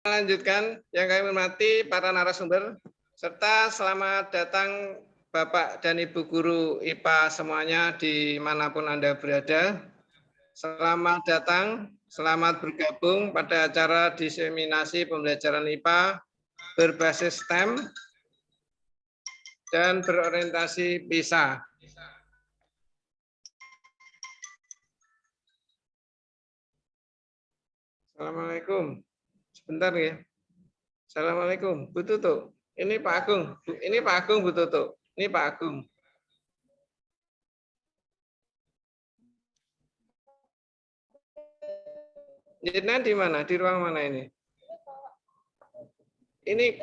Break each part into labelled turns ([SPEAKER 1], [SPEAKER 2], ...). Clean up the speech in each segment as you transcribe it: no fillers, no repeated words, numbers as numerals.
[SPEAKER 1] Lanjutkan yang kami hormati para narasumber serta selamat datang Bapak dan Ibu guru IPA semuanya dimanapun Anda berada. Selamat datang, selamat bergabung pada acara diseminasi pembelajaran IPA berbasis STEM dan berorientasi PISA. Assalamualaikum. Sebentar ya. Assalamualaikum, Bu Tutu. Ini Pak Agung. Ini Pak Agung, Bu Tutu. Ini Pak Agung. Jenengan di mana? Di ruang mana ini? Ini.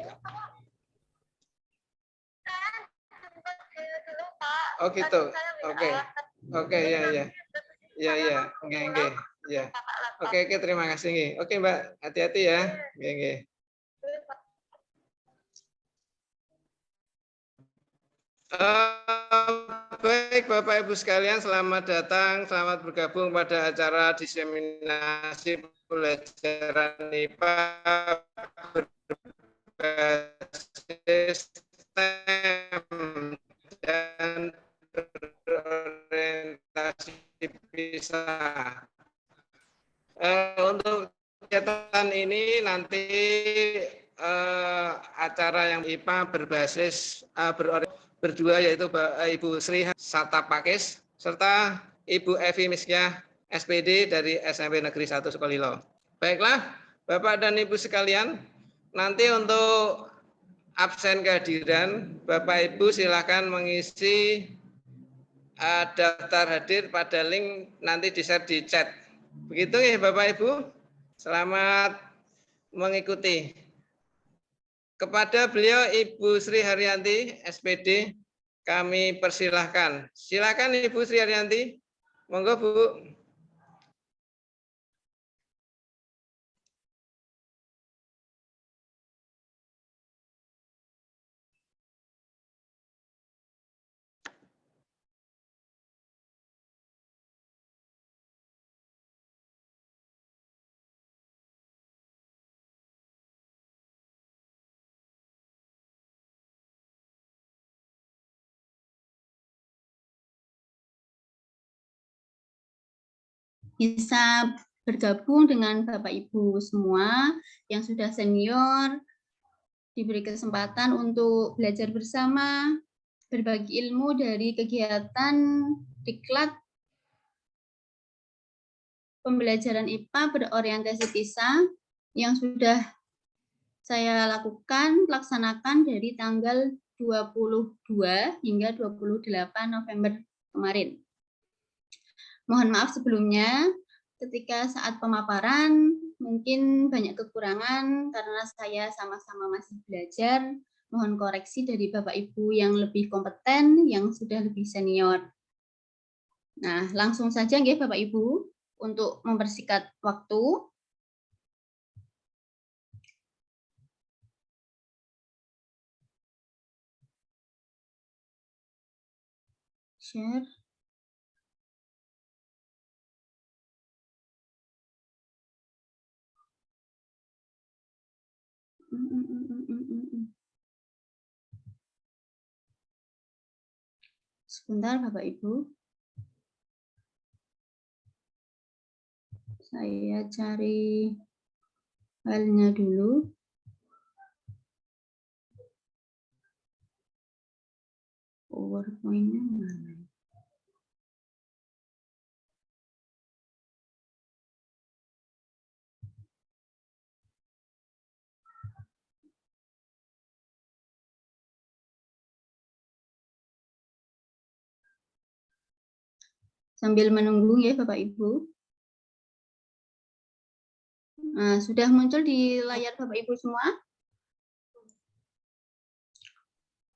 [SPEAKER 1] Oh gitu. Oke. Oke, ya ya. Ya ya. Oke. Ya. Oke, terima kasih. Oke, Mbak. Hati-hati ya. Oke. Baik Bapak Ibu sekalian, selamat datang, selamat bergabung pada acara diseminasi pembelajaran IPA berbasis STEM dan berorientasi PISA. Untuk kegiatan ini nanti acara yang IPA berbasis berdua yaitu Ibu Sri Satapakis serta Ibu Evi Miskyah SPD dari SMP Negeri 1 Sukolilo. Baiklah, Bapak dan Ibu sekalian, nanti untuk absen kehadiran, Bapak Ibu silakan mengisi daftar hadir pada link nanti di-share di chat. Begitu ya Bapak Ibu, selamat mengikuti. Kepada beliau Ibu Sri Haryanti, SPD, kami persilahkan. Silakan Ibu Sri Haryanti. Monggo Bu.
[SPEAKER 2] Bisa bergabung dengan Bapak Ibu semua yang sudah senior, diberi kesempatan untuk belajar bersama, berbagi ilmu dari kegiatan diklat pembelajaran IPA berorientasi PISA yang sudah saya laksanakan dari tanggal 22 hingga 28 November kemarin. Mohon maaf sebelumnya, ketika saat pemaparan mungkin banyak kekurangan karena saya sama-sama masih belajar. Mohon koreksi dari Bapak Ibu yang lebih kompeten, yang sudah lebih senior. Nah, langsung saja ya Bapak Ibu untuk mempersingkat waktu. Share. Sebentar Bapak Ibu. Saya cari filenya dulu. PowerPoint-nya mana? Sambil menunggu ya Bapak Ibu. Nah, sudah muncul di layar Bapak Ibu semua?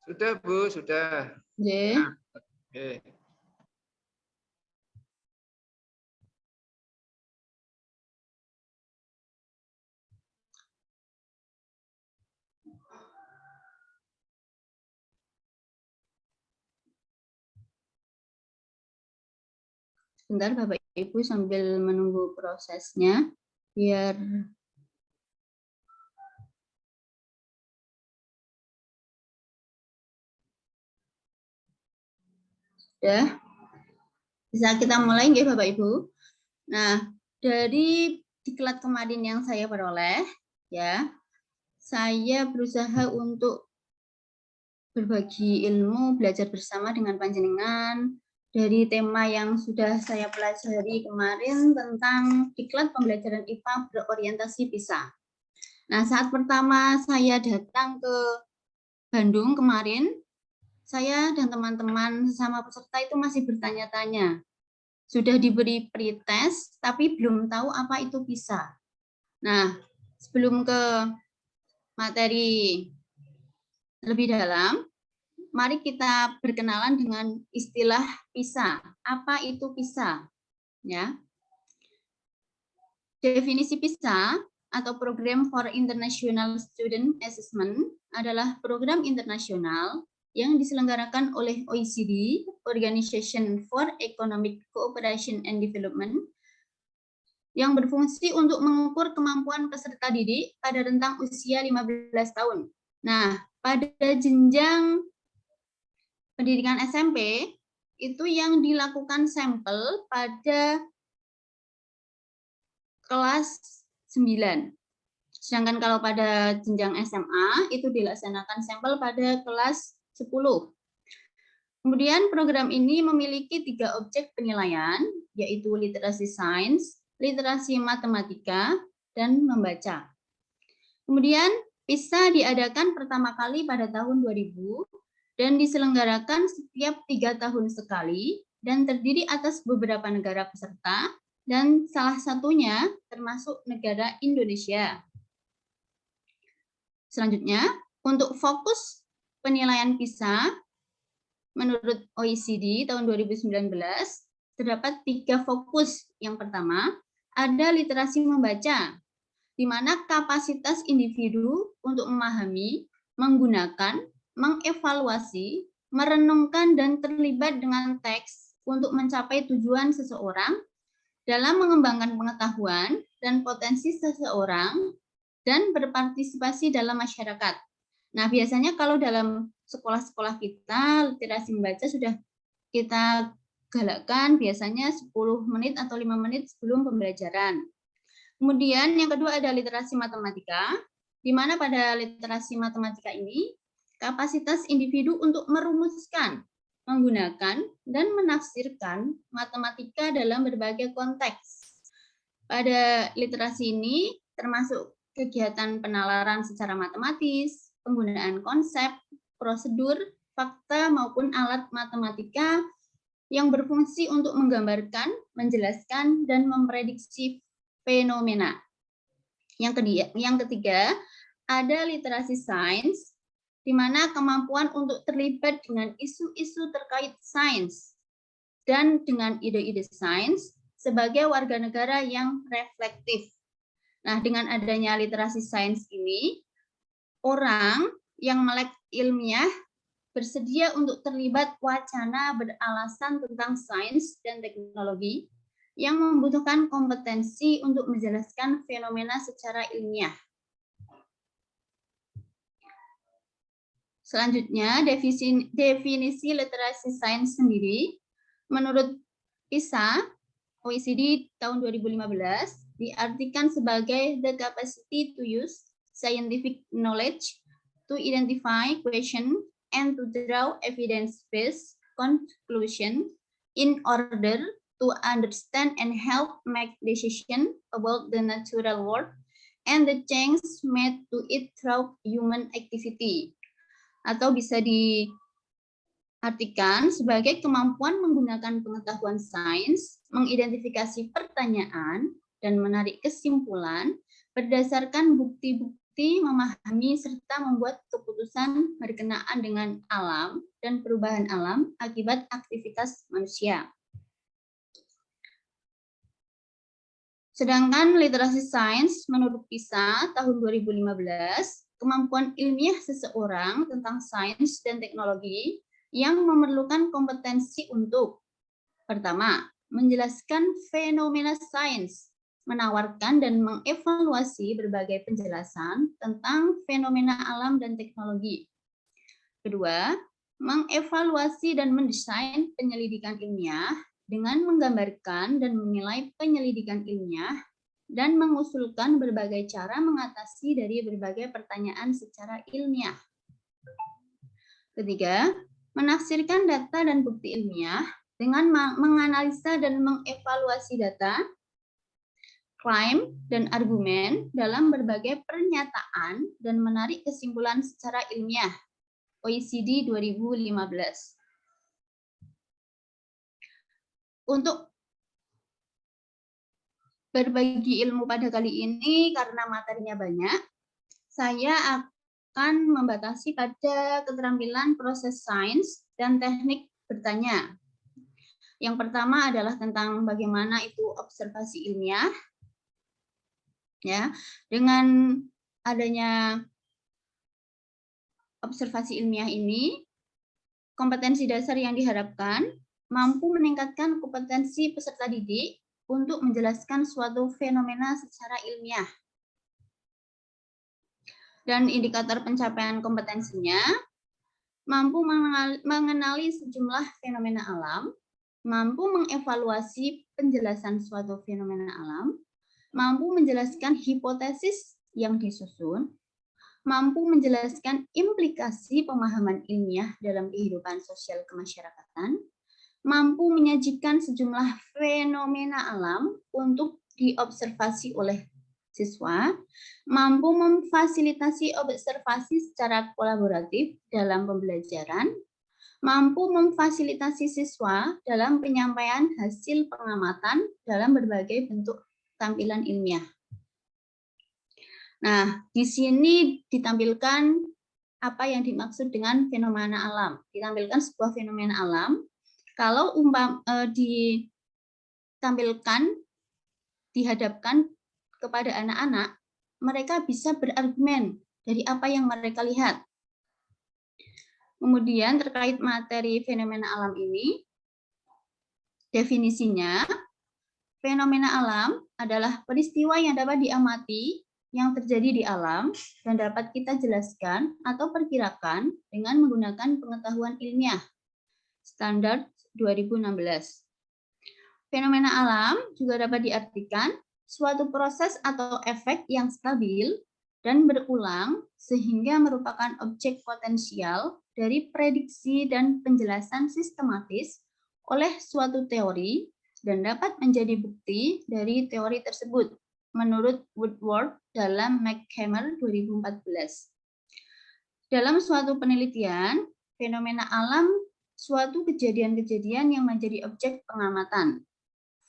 [SPEAKER 1] Sudah Bu, sudah.
[SPEAKER 2] Oke.
[SPEAKER 1] Oke.
[SPEAKER 2] Sebentar Bapak Ibu sambil menunggu prosesnya biar Sudah. Bisa kita mulai nggih Bapak Ibu. Nah, dari diklat kemarin yang saya peroleh, ya, saya berusaha untuk berbagi ilmu, belajar bersama dengan panjenengan dari tema yang sudah saya pelajari kemarin tentang diklat pembelajaran IPA berorientasi PISA. Nah, saat pertama saya datang ke Bandung kemarin, saya dan teman-teman sesama peserta itu masih bertanya-tanya. Sudah diberi pretest, tapi belum tahu apa itu PISA. Nah, sebelum ke materi lebih dalam, mari kita berkenalan dengan istilah PISA. Apa itu PISA? Ya. Definisi PISA atau Program for International Student Assessment adalah program internasional yang diselenggarakan oleh OECD, Organization for Economic Cooperation and Development, yang berfungsi untuk mengukur kemampuan peserta didik pada rentang usia 15 tahun. Nah, pada jenjang pendidikan SMP, itu yang dilakukan sampel pada kelas 9. Sedangkan kalau pada jenjang SMA, itu dilaksanakan sampel pada kelas 10. Kemudian program ini memiliki 3 objek penilaian, yaitu literasi sains, literasi matematika, dan membaca. Kemudian PISA diadakan pertama kali pada tahun 2000 dan diselenggarakan setiap 3 tahun sekali dan terdiri atas beberapa negara peserta dan salah satunya termasuk negara Indonesia. Selanjutnya, untuk fokus penilaian PISA menurut OECD tahun 2019 terdapat 3 fokus. Yang pertama, ada literasi membaca, di mana kapasitas individu untuk memahami, menggunakan, mengevaluasi, merenungkan, dan terlibat dengan teks untuk mencapai tujuan seseorang dalam mengembangkan pengetahuan dan potensi seseorang dan berpartisipasi dalam masyarakat. Nah, biasanya kalau dalam sekolah-sekolah kita, literasi membaca sudah kita galakkan biasanya 10 menit atau 5 menit sebelum pembelajaran. Kemudian yang kedua ada literasi matematika, di mana pada literasi matematika ini kapasitas individu untuk merumuskan, menggunakan, dan menafsirkan matematika dalam berbagai konteks. Pada literasi ini termasuk kegiatan penalaran secara matematis, penggunaan konsep, prosedur, fakta, maupun alat matematika yang berfungsi untuk menggambarkan, menjelaskan, dan memprediksi fenomena. Yang ketiga, ada literasi sains, di mana kemampuan untuk terlibat dengan isu-isu terkait sains dan dengan ide-ide sains sebagai warga negara yang reflektif. Nah, dengan adanya literasi sains ini, orang yang melek ilmiah bersedia untuk terlibat wacana beralasan tentang sains dan teknologi yang membutuhkan kompetensi untuk menjelaskan fenomena secara ilmiah. Selanjutnya, definisi literasi sains sendiri, menurut PISA, OECD tahun 2015, diartikan sebagai the capacity to use scientific knowledge to identify question and to draw evidence-based conclusion in order to understand and help make decisions about the natural world and the change made to it through human activity. Atau bisa diartikan sebagai kemampuan menggunakan pengetahuan sains, mengidentifikasi pertanyaan, dan menarik kesimpulan berdasarkan bukti-bukti, memahami, serta membuat keputusan berkenaan dengan alam dan perubahan alam akibat aktivitas manusia. Sedangkan literasi sains menurut PISA tahun 2015, kemampuan ilmiah seseorang tentang sains dan teknologi yang memerlukan kompetensi untuk, pertama, menjelaskan fenomena sains, menawarkan dan mengevaluasi berbagai penjelasan tentang fenomena alam dan teknologi. Kedua, mengevaluasi dan mendesain penyelidikan ilmiah dengan menggambarkan dan menilai penyelidikan ilmiah dan mengusulkan berbagai cara mengatasi dari berbagai pertanyaan secara ilmiah. Ketiga, menafsirkan data dan bukti ilmiah dengan menganalisa dan mengevaluasi data, klaim, dan argumen dalam berbagai pernyataan dan menarik kesimpulan secara ilmiah. OECD 2015. Untuk berbagi ilmu pada kali ini, karena materinya banyak, saya akan membatasi pada keterampilan proses sains dan teknik bertanya. Yang pertama adalah tentang bagaimana itu observasi ilmiah. Ya, dengan adanya observasi ilmiah ini, kompetensi dasar yang diharapkan mampu meningkatkan kompetensi peserta didik untuk menjelaskan suatu fenomena secara ilmiah. Dan indikator pencapaian kompetensinya mampu mengenali sejumlah fenomena alam, mampu mengevaluasi penjelasan suatu fenomena alam, mampu menjelaskan hipotesis yang disusun, mampu menjelaskan implikasi pemahaman ilmiah dalam kehidupan sosial kemasyarakatan, mampu menyajikan sejumlah fenomena alam untuk diobservasi oleh siswa, mampu memfasilitasi observasi secara kolaboratif dalam pembelajaran, mampu memfasilitasi siswa dalam penyampaian hasil pengamatan dalam berbagai bentuk tampilan ilmiah. Nah, di sini ditampilkan apa yang dimaksud dengan fenomena alam. Ditampilkan sebuah fenomena alam. Kalau ditampilkan, dihadapkan kepada anak-anak, mereka bisa berargumen dari apa yang mereka lihat. Kemudian terkait materi fenomena alam ini, definisinya, fenomena alam adalah peristiwa yang dapat diamati yang terjadi di alam dan dapat kita jelaskan atau perkirakan dengan menggunakan pengetahuan ilmiah. Standar 2016. Fenomena alam juga dapat diartikan suatu proses atau efek yang stabil dan berulang sehingga merupakan objek potensial dari prediksi dan penjelasan sistematis oleh suatu teori dan dapat menjadi bukti dari teori tersebut menurut Woodward dalam McHammer 2014. Dalam suatu penelitian, fenomena alam suatu kejadian-kejadian yang menjadi objek pengamatan.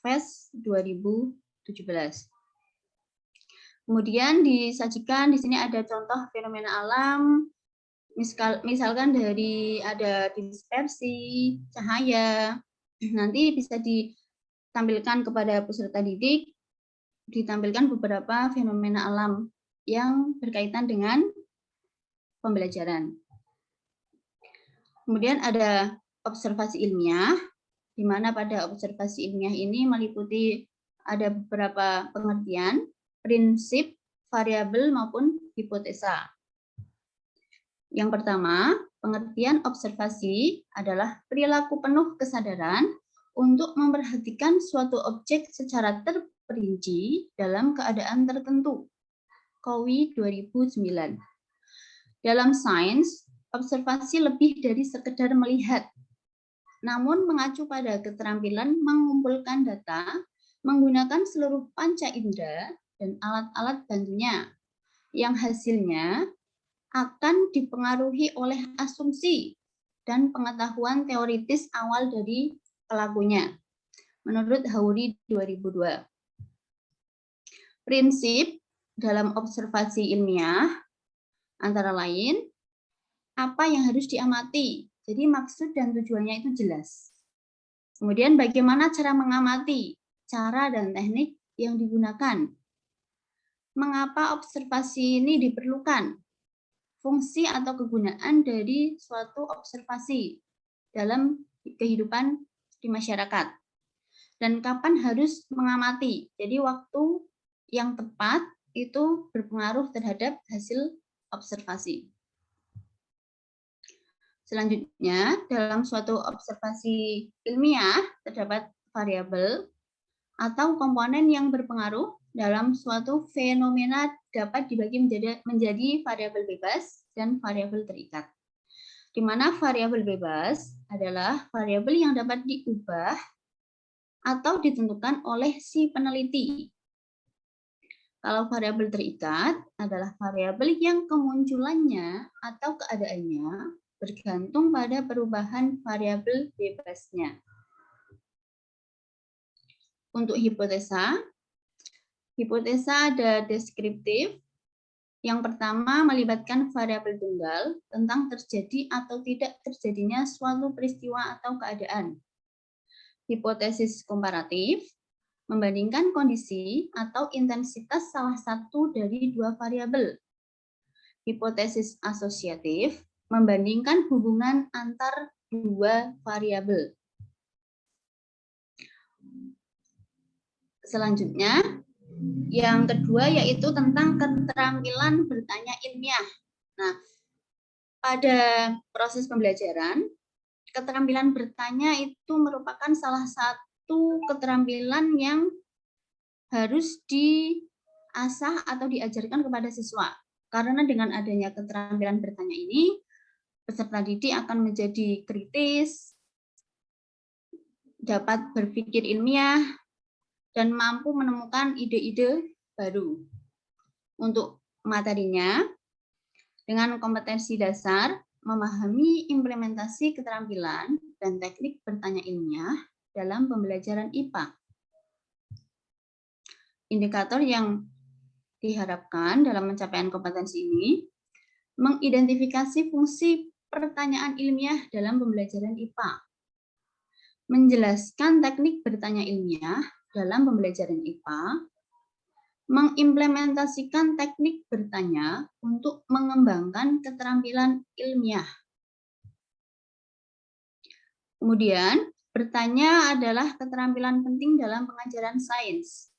[SPEAKER 2] FES 2017. Kemudian disajikan di sini ada contoh fenomena alam, misalkan dari ada dispersi cahaya. Nanti bisa ditampilkan kepada peserta didik, ditampilkan beberapa fenomena alam yang berkaitan dengan pembelajaran. Kemudian ada observasi ilmiah, di mana pada observasi ilmiah ini meliputi ada beberapa pengertian, prinsip, variabel, maupun hipotesa. Yang pertama, pengertian observasi adalah perilaku penuh kesadaran untuk memperhatikan suatu objek secara terperinci dalam keadaan tertentu. Cowie 2009. Dalam sains, observasi lebih dari sekedar melihat, namun mengacu pada keterampilan mengumpulkan data menggunakan seluruh panca indera dan alat-alat bantunya, yang hasilnya akan dipengaruhi oleh asumsi dan pengetahuan teoritis awal dari pelakunya, menurut Howry 2002. Prinsip dalam observasi ilmiah antara lain, apa yang harus diamati. Jadi maksud dan tujuannya itu jelas. Kemudian bagaimana cara mengamati, cara dan teknik yang digunakan. Mengapa observasi ini diperlukan? Fungsi atau kegunaan dari suatu observasi dalam kehidupan di masyarakat. Dan kapan harus mengamati. Jadi waktu yang tepat itu berpengaruh terhadap hasil observasi. Selanjutnya, dalam suatu observasi ilmiah terdapat variabel atau komponen yang berpengaruh dalam suatu fenomena dapat dibagi menjadi variabel bebas dan variabel terikat. Di mana variabel bebas adalah variabel yang dapat diubah atau ditentukan oleh si peneliti. Kalau variabel terikat adalah variabel yang kemunculannya atau keadaannya bergantung pada perubahan variabel bebasnya. Untuk hipotesa ada deskriptif. Yang pertama melibatkan variabel tunggal tentang terjadi atau tidak terjadinya suatu peristiwa atau keadaan. Hipotesis komparatif membandingkan kondisi atau intensitas salah satu dari dua variabel. Hipotesis asosiatif membandingkan hubungan antar dua variabel. Selanjutnya, yang kedua yaitu tentang keterampilan bertanya ilmiah. Nah, pada proses pembelajaran, keterampilan bertanya itu merupakan salah satu keterampilan yang harus diasah atau diajarkan kepada siswa. Karena dengan adanya keterampilan bertanya ini, peserta didik akan menjadi kritis, dapat berpikir ilmiah, dan mampu menemukan ide-ide baru. Untuk materinya, dengan kompetensi dasar, memahami implementasi keterampilan dan teknik bertanya ilmiah dalam pembelajaran IPA. Indikator yang diharapkan dalam pencapaian kompetensi ini, mengidentifikasi fungsi pertanyaan ilmiah dalam pembelajaran IPA, menjelaskan teknik bertanya ilmiah dalam pembelajaran IPA, mengimplementasikan teknik bertanya untuk mengembangkan keterampilan ilmiah. Kemudian, bertanya adalah keterampilan penting dalam pengajaran sains.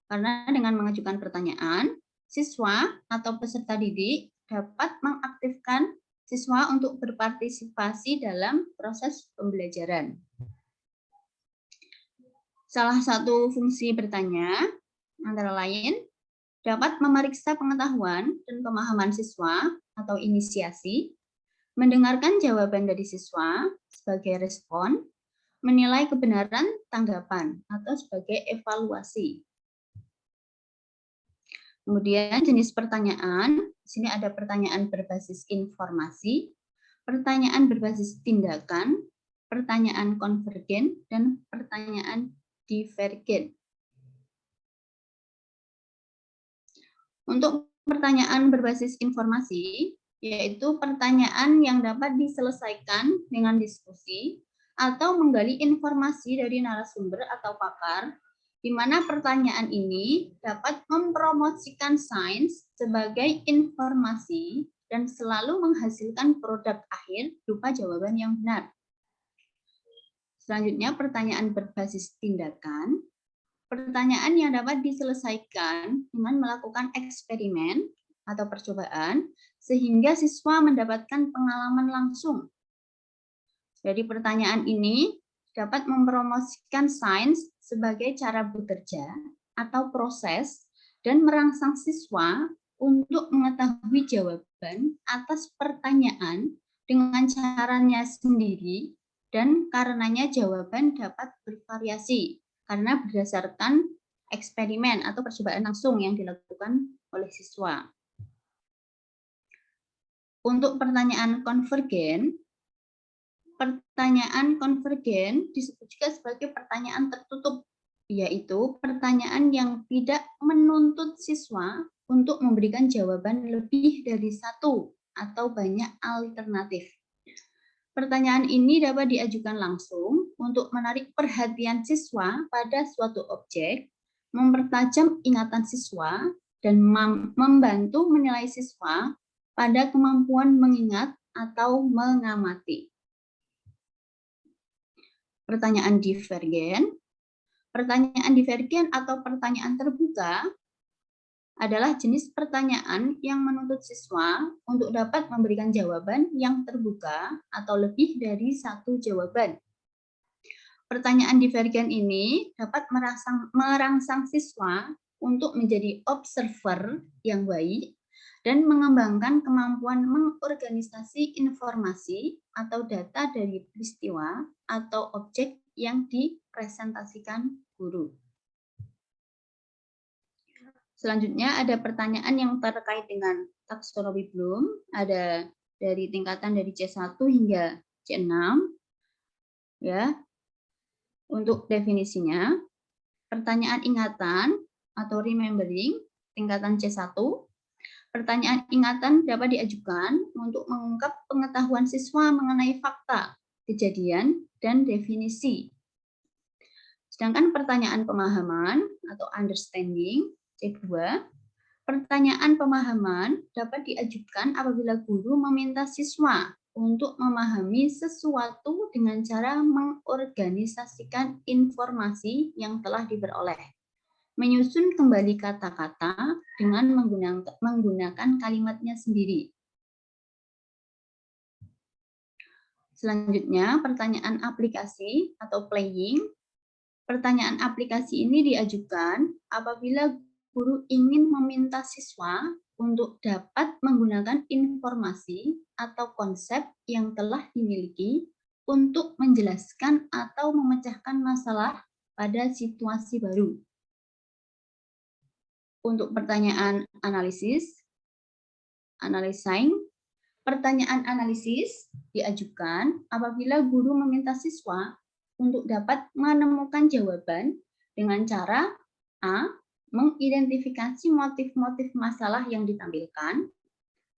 [SPEAKER 2] Karena dengan mengajukan pertanyaan, siswa atau peserta didik dapat mengaktifkan siswa untuk berpartisipasi dalam proses pembelajaran. Salah satu fungsi bertanya antara lain dapat memeriksa pengetahuan dan pemahaman siswa atau inisiasi, mendengarkan jawaban dari siswa sebagai respon, menilai kebenaran tanggapan atau sebagai evaluasi. Kemudian jenis pertanyaan, di sini ada pertanyaan berbasis informasi, pertanyaan berbasis tindakan, pertanyaan konvergen, dan pertanyaan divergen. Untuk pertanyaan berbasis informasi, yaitu pertanyaan yang dapat diselesaikan dengan diskusi atau menggali informasi dari narasumber atau pakar, di mana pertanyaan ini dapat mempromosikan sains sebagai informasi dan selalu menghasilkan produk akhir berupa jawaban yang benar. Selanjutnya, pertanyaan berbasis tindakan. Pertanyaan yang dapat diselesaikan dengan melakukan eksperimen atau percobaan sehingga siswa mendapatkan pengalaman langsung. Jadi pertanyaan ini dapat mempromosikan sains sebagai cara bekerja atau proses dan merangsang siswa untuk mengetahui jawaban atas pertanyaan dengan caranya sendiri dan karenanya jawaban dapat bervariasi karena berdasarkan eksperimen atau percobaan langsung yang dilakukan oleh siswa. Untuk pertanyaan konvergen disebut juga sebagai pertanyaan tertutup, yaitu pertanyaan yang tidak menuntut siswa untuk memberikan jawaban lebih dari satu atau banyak alternatif. Pertanyaan ini dapat diajukan langsung untuk menarik perhatian siswa pada suatu objek, mempertajam ingatan siswa, dan membantu menilai siswa pada kemampuan mengingat atau mengamati. Pertanyaan divergen. Pertanyaan divergen atau pertanyaan terbuka adalah jenis pertanyaan yang menuntut siswa untuk dapat memberikan jawaban yang terbuka atau lebih dari satu jawaban. Pertanyaan divergen ini dapat merangsang siswa untuk menjadi observer yang baik dan mengembangkan kemampuan mengorganisasi informasi atau data dari peristiwa atau objek yang dipresentasikan guru. Selanjutnya ada pertanyaan yang terkait dengan taksonomi Bloom, ada dari tingkatan dari C1 hingga C6. Ya. Untuk definisinya, pertanyaan ingatan atau remembering tingkatan C1. Pertanyaan ingatan dapat diajukan untuk mengungkap pengetahuan siswa mengenai fakta, kejadian, dan definisi. Sedangkan pertanyaan pemahaman atau understanding C2, pertanyaan pemahaman dapat diajukan apabila guru meminta siswa untuk memahami sesuatu dengan cara mengorganisasikan informasi yang telah diperoleh, menyusun kembali kata-kata dengan menggunakan kalimatnya sendiri. Selanjutnya, pertanyaan aplikasi atau playing. Pertanyaan aplikasi ini diajukan apabila guru ingin meminta siswa untuk dapat menggunakan informasi atau konsep yang telah dimiliki untuk menjelaskan atau memecahkan masalah pada situasi baru. Untuk pertanyaan analisis, analyzing, pertanyaan analisis diajukan apabila guru meminta siswa untuk dapat menemukan jawaban dengan cara A. Mengidentifikasi motif-motif masalah yang ditampilkan,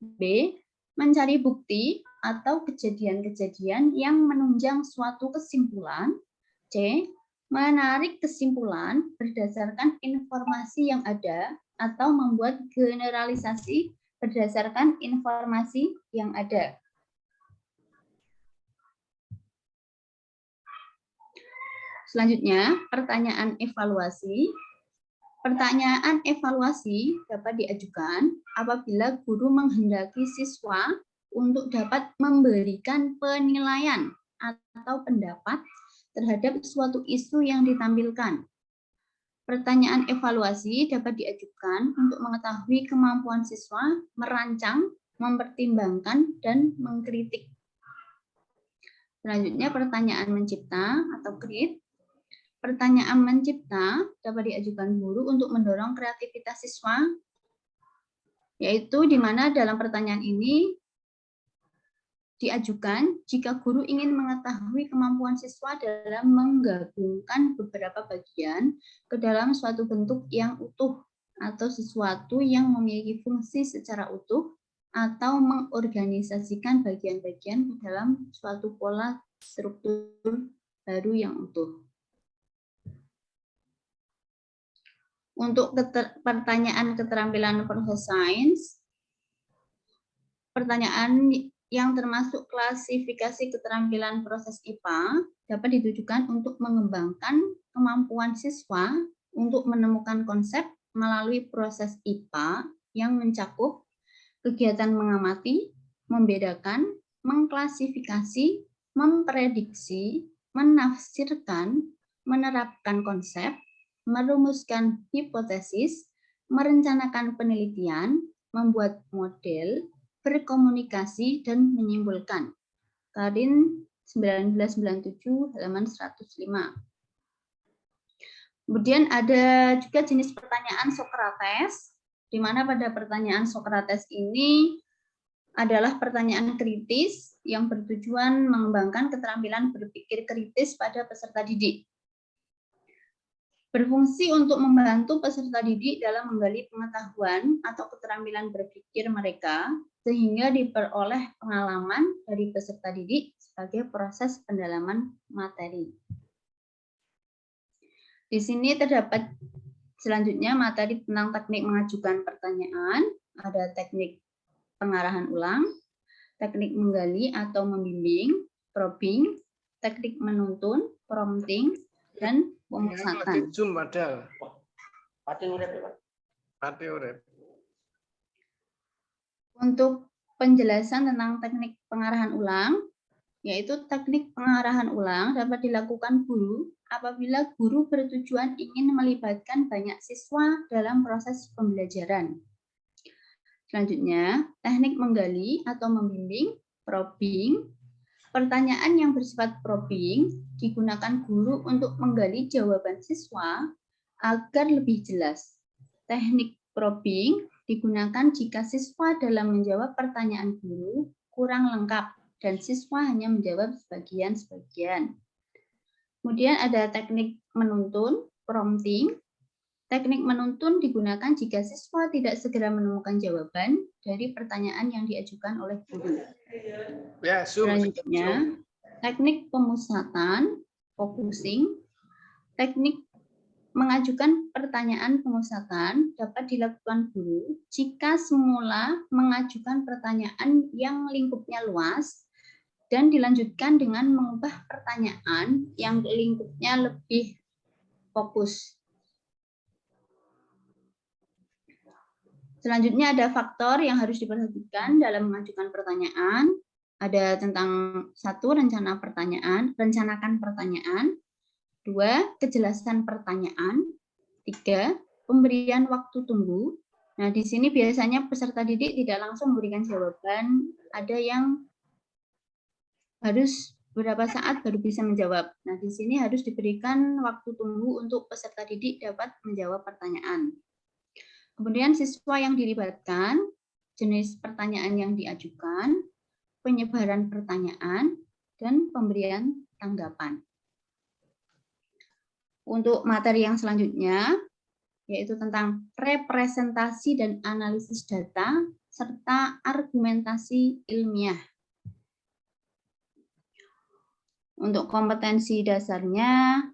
[SPEAKER 2] B. Mencari bukti atau kejadian-kejadian yang menunjang suatu kesimpulan, C. Menarik kesimpulan berdasarkan informasi yang ada atau membuat generalisasi berdasarkan informasi yang ada. Selanjutnya, pertanyaan evaluasi. Pertanyaan evaluasi dapat diajukan apabila guru menghendaki siswa untuk dapat memberikan penilaian atau pendapat terhadap suatu isu yang ditampilkan. Pertanyaan evaluasi dapat diajukan untuk mengetahui kemampuan siswa merancang, mempertimbangkan, dan mengkritik. Selanjutnya, pertanyaan mencipta atau create. Pertanyaan mencipta dapat diajukan guru untuk mendorong kreativitas siswa, yaitu di mana dalam pertanyaan ini diajukan jika guru ingin mengetahui kemampuan siswa dalam menggabungkan beberapa bagian ke dalam suatu bentuk yang utuh atau sesuatu yang memiliki fungsi secara utuh atau mengorganisasikan bagian-bagian ke dalam suatu pola struktur baru yang utuh. Untuk pertanyaan keterampilan proses sains, pertanyaan yang termasuk klasifikasi keterampilan proses IPA dapat ditujukan untuk mengembangkan kemampuan siswa untuk menemukan konsep melalui proses IPA yang mencakup kegiatan mengamati, membedakan, mengklasifikasi, memprediksi, menafsirkan, menerapkan konsep, merumuskan hipotesis, merencanakan penelitian, membuat model, berkomunikasi, dan menyimpulkan. Karin 1997 halaman 105. Kemudian ada juga jenis pertanyaan Sokrates, di mana pada pertanyaan Sokrates ini adalah pertanyaan kritis yang bertujuan mengembangkan keterampilan berpikir kritis pada peserta didik. Berfungsi untuk membantu peserta didik dalam menggali pengetahuan atau keterampilan berpikir mereka sehingga diperoleh pengalaman dari peserta didik sebagai proses pendalaman materi. Di sini terdapat selanjutnya materi tentang teknik mengajukan pertanyaan, ada teknik pengarahan ulang, teknik menggali atau membimbing, probing, teknik menuntun, prompting, dan pemusatan.
[SPEAKER 1] Zoom padahal. Pati urip.
[SPEAKER 2] Untuk penjelasan tentang teknik pengarahan ulang, yaitu teknik pengarahan ulang dapat dilakukan guru apabila guru bertujuan ingin melibatkan banyak siswa dalam proses pembelajaran. Selanjutnya, teknik menggali atau membimbing, probing. Pertanyaan yang bersifat probing digunakan guru untuk menggali jawaban siswa agar lebih jelas. Teknik probing digunakan jika siswa dalam menjawab pertanyaan guru kurang lengkap dan siswa hanya menjawab sebagian-sebagian. Kemudian ada teknik menuntun, prompting. Teknik menuntun digunakan jika siswa tidak segera menemukan jawaban dari pertanyaan yang diajukan oleh guru.
[SPEAKER 1] Ya,
[SPEAKER 2] Selanjutnya, teknik pemusatan, focusing. Teknik mengajukan pertanyaan pemusatan dapat dilakukan guru jika semula mengajukan pertanyaan yang lingkupnya luas dan dilanjutkan dengan mengubah pertanyaan yang lingkupnya lebih fokus. Selanjutnya ada faktor yang harus diperhatikan dalam mengajukan pertanyaan. Ada tentang 1, rencanakan pertanyaan. 2, kejelasan pertanyaan. 3, pemberian waktu tunggu. Nah, di sini biasanya peserta didik tidak langsung memberikan jawaban. Ada yang harus beberapa saat baru bisa menjawab. Nah, di sini harus diberikan waktu tunggu untuk peserta didik dapat menjawab pertanyaan. Kemudian siswa yang dilibatkan, jenis pertanyaan yang diajukan, penyebaran pertanyaan, dan pemberian tanggapan. Untuk materi yang selanjutnya, yaitu tentang representasi dan analisis data, serta argumentasi ilmiah. Untuk kompetensi dasarnya,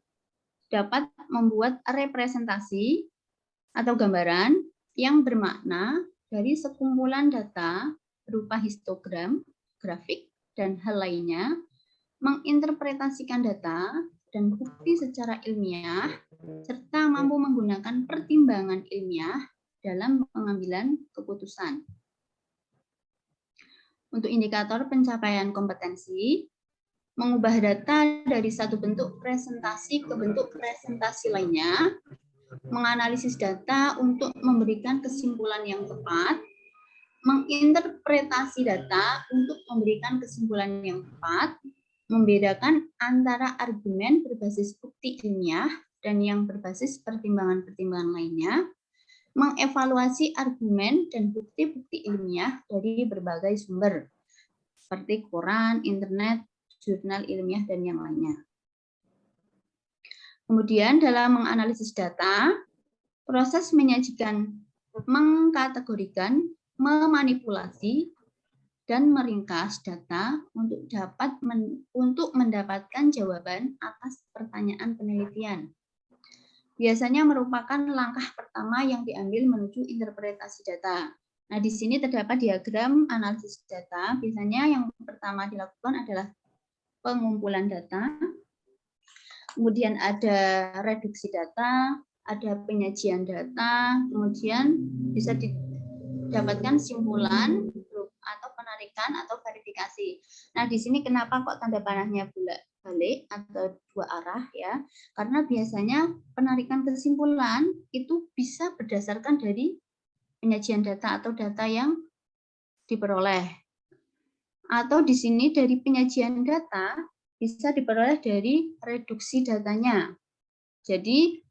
[SPEAKER 2] dapat membuat representasi atau gambaran yang bermakna dari sekumpulan data berupa histogram, grafik, dan hal lainnya, menginterpretasikan data dan bukti secara ilmiah, serta mampu menggunakan pertimbangan ilmiah dalam pengambilan keputusan. Untuk indikator pencapaian kompetensi, mengubah data dari satu bentuk presentasi ke bentuk presentasi lainnya, menganalisis data untuk memberikan kesimpulan yang tepat, menginterpretasi data untuk memberikan kesimpulan yang tepat, membedakan antara argumen berbasis bukti ilmiah dan yang berbasis pertimbangan-pertimbangan lainnya, mengevaluasi argumen dan bukti-bukti ilmiah dari berbagai sumber, seperti koran, internet, jurnal ilmiah, dan yang lainnya. Kemudian dalam menganalisis data, proses menyajikan, mengkategorikan, memanipulasi, dan meringkas data untuk mendapatkan jawaban atas pertanyaan penelitian. Biasanya merupakan langkah pertama yang diambil menuju interpretasi data. Nah, di sini terdapat diagram analisis data. Biasanya yang pertama dilakukan adalah pengumpulan data, kemudian ada reduksi data, ada penyajian data, kemudian bisa didapatkan simpulan atau penarikan atau verifikasi. Nah, di sini kenapa kok tanda panahnya bolak-balik atau dua arah ya? Karena biasanya penarikan kesimpulan itu bisa berdasarkan dari penyajian data atau data yang diperoleh. Atau di sini dari penyajian data bisa diperoleh dari reduksi datanya. Jadi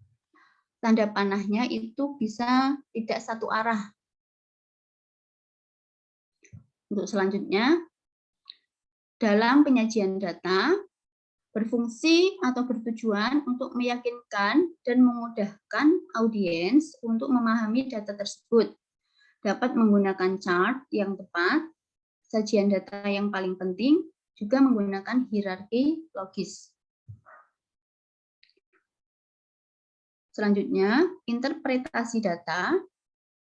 [SPEAKER 2] tanda panahnya itu bisa tidak satu arah. Untuk selanjutnya, dalam penyajian data, berfungsi atau bertujuan untuk meyakinkan dan memudahkan audiens untuk memahami data tersebut. Dapat menggunakan chart yang tepat, sajian data yang paling penting, juga menggunakan hierarki logis. Selanjutnya, interpretasi data,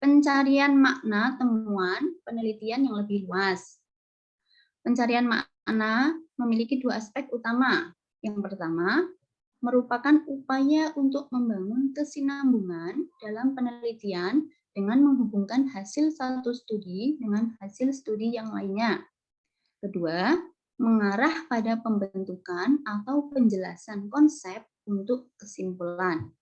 [SPEAKER 2] pencarian makna temuan penelitian yang lebih luas. Pencarian makna memiliki dua aspek utama. Yang pertama, merupakan upaya untuk membangun kesinambungan dalam penelitian dengan menghubungkan hasil satu studi dengan hasil studi yang lainnya. Kedua, mengarah pada pembentukan atau penjelasan konsep untuk kesimpulan.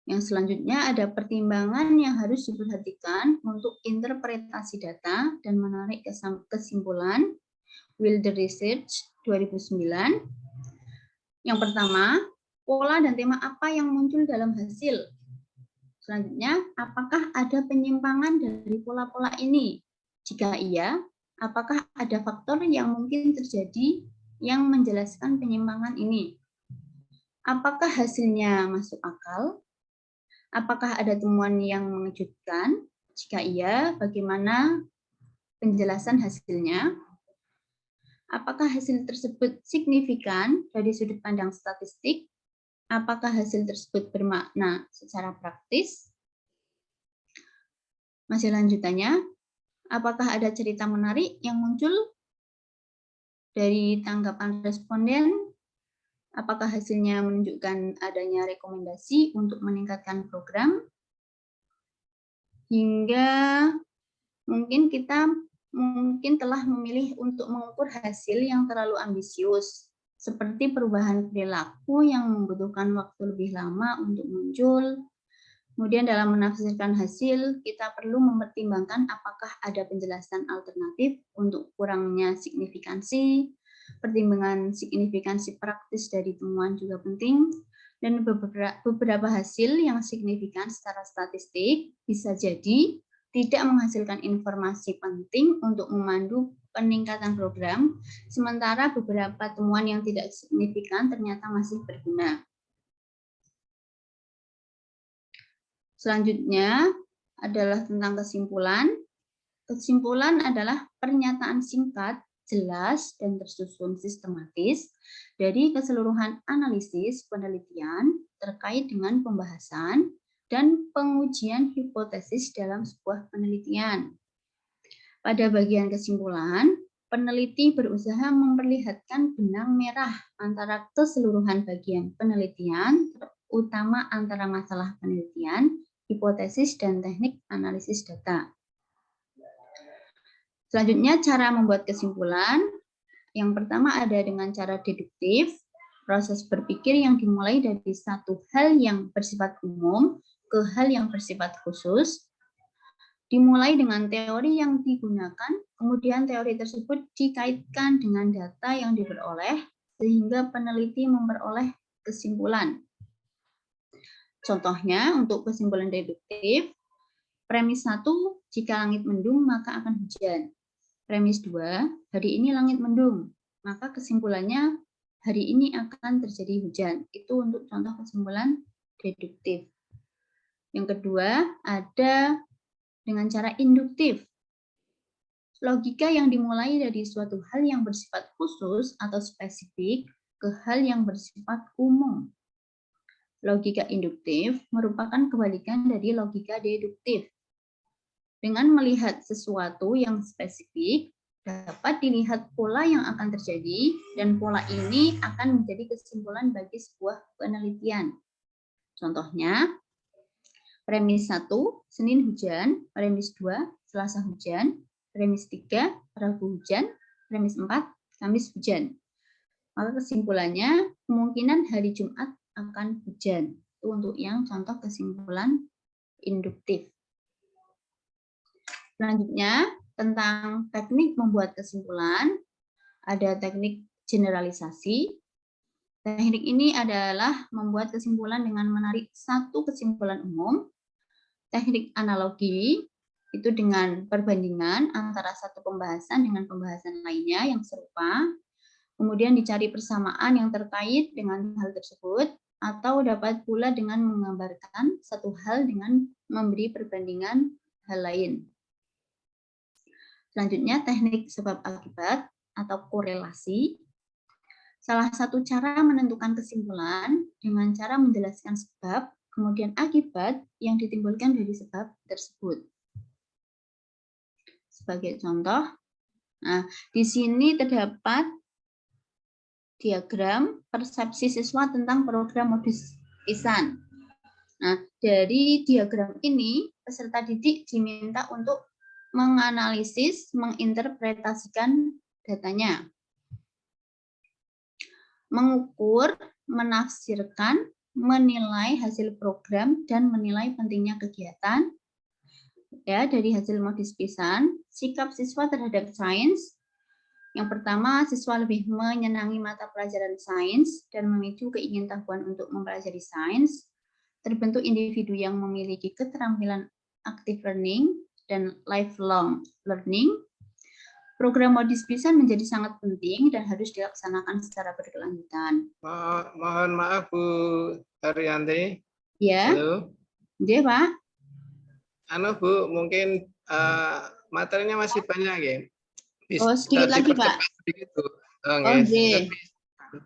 [SPEAKER 2] Yang selanjutnya ada pertimbangan yang harus diperhatikan untuk interpretasi data dan menarik kesimpulan. Wilder Research 2009. Yang pertama, pola dan tema apa yang muncul dalam hasil. Selanjutnya, apakah ada penyimpangan dari pola-pola ini? Jika iya, apakah ada faktor yang mungkin terjadi yang menjelaskan penyimpangan ini? Apakah hasilnya masuk akal? Apakah ada temuan yang mengejutkan? Jika iya, bagaimana penjelasan hasilnya? Apakah hasil tersebut signifikan dari sudut pandang statistik? Apakah hasil tersebut bermakna secara praktis? Masih lanjutannya, apakah ada cerita menarik yang muncul dari tanggapan responden? Apakah hasilnya menunjukkan adanya rekomendasi untuk meningkatkan program? Hingga mungkin kita telah memilih untuk mengukur hasil yang terlalu ambisius, seperti perubahan perilaku yang membutuhkan waktu lebih lama untuk muncul. Kemudian dalam menafsirkan hasil, kita perlu mempertimbangkan apakah ada penjelasan alternatif untuk kurangnya signifikansi. Pertimbangan signifikansi praktis dari temuan juga penting, dan beberapa hasil yang signifikan secara statistik bisa jadi tidak menghasilkan informasi penting untuk memandu peningkatan program, sementara beberapa temuan yang tidak signifikan ternyata masih berguna. Selanjutnya adalah tentang kesimpulan. Kesimpulan adalah pernyataan singkat, jelas, dan tersusun sistematis dari keseluruhan analisis penelitian terkait dengan pembahasan dan pengujian hipotesis dalam sebuah penelitian. Pada bagian kesimpulan, peneliti berusaha memperlihatkan benang merah antara keseluruhan bagian penelitian, terutama antara masalah penelitian, hipotesis, dan teknik analisis data. Selanjutnya, cara membuat kesimpulan. Yang pertama ada dengan cara deduktif, proses berpikir yang dimulai dari satu hal yang bersifat umum ke hal yang bersifat khusus. Dimulai dengan teori yang digunakan, kemudian teori tersebut dikaitkan dengan data yang diperoleh, sehingga peneliti memperoleh kesimpulan. Contohnya, untuk kesimpulan deduktif, premis 1, jika langit mendung maka akan hujan. Premis 2, hari ini langit mendung, maka kesimpulannya hari ini akan terjadi hujan. Itu untuk contoh kesimpulan deduktif. Yang kedua, ada dengan cara induktif. Logika yang dimulai dari suatu hal yang bersifat khusus atau spesifik ke hal yang bersifat umum. Logika induktif merupakan kebalikan dari logika deduktif. Dengan melihat sesuatu yang spesifik, dapat dilihat pola yang akan terjadi, dan pola ini akan menjadi kesimpulan bagi sebuah penelitian. Contohnya, premis 1, Senin hujan, premis 2, Selasa hujan, premis 3, Rabu hujan, premis 4, Kamis hujan. Maka kesimpulannya, kemungkinan hari Jumat akan hujan. Itu untuk yang contoh kesimpulan induktif. Selanjutnya, tentang teknik membuat kesimpulan, ada teknik generalisasi. Teknik ini adalah membuat kesimpulan dengan menarik satu kesimpulan umum. Teknik analogi, itu dengan perbandingan antara satu pembahasan dengan pembahasan lainnya yang serupa. Kemudian dicari persamaan yang terkait dengan hal tersebut, atau dapat pula dengan menggambarkan satu hal dengan memberi perbandingan hal lain. Selanjutnya, teknik sebab akibat atau korelasi. Salah satu cara menentukan kesimpulan dengan cara menjelaskan sebab, kemudian akibat yang ditimbulkan dari sebab tersebut. Sebagai contoh, nah, di sini terdapat diagram persepsi siswa tentang program modus lisan. Nah, Dari diagram ini, peserta didik diminta untuk menganalisis, menginterpretasikan datanya, mengukur, menafsirkan, menilai hasil program, dan menilai pentingnya kegiatan. Ya, dari hasil modis pisan, sikap siswa terhadap sains. Yang pertama, siswa lebih menyenangi mata pelajaran sains dan memicu keingintahuan untuk mempelajari sains. Terbentuk individu yang memiliki keterampilan active learning dan lifelong learning. Program modis pisan menjadi sangat penting dan harus dilaksanakan secara berkelanjutan.
[SPEAKER 1] Mohon maaf Bu Haryanti.
[SPEAKER 2] Ya.
[SPEAKER 1] Halo.
[SPEAKER 2] Iya, Pak.
[SPEAKER 1] Bu, mungkin materinya masih banyak ya.
[SPEAKER 2] Oh, sedikit lagi, Pak.
[SPEAKER 1] Sedikit, Bu.
[SPEAKER 2] Oh, nggih.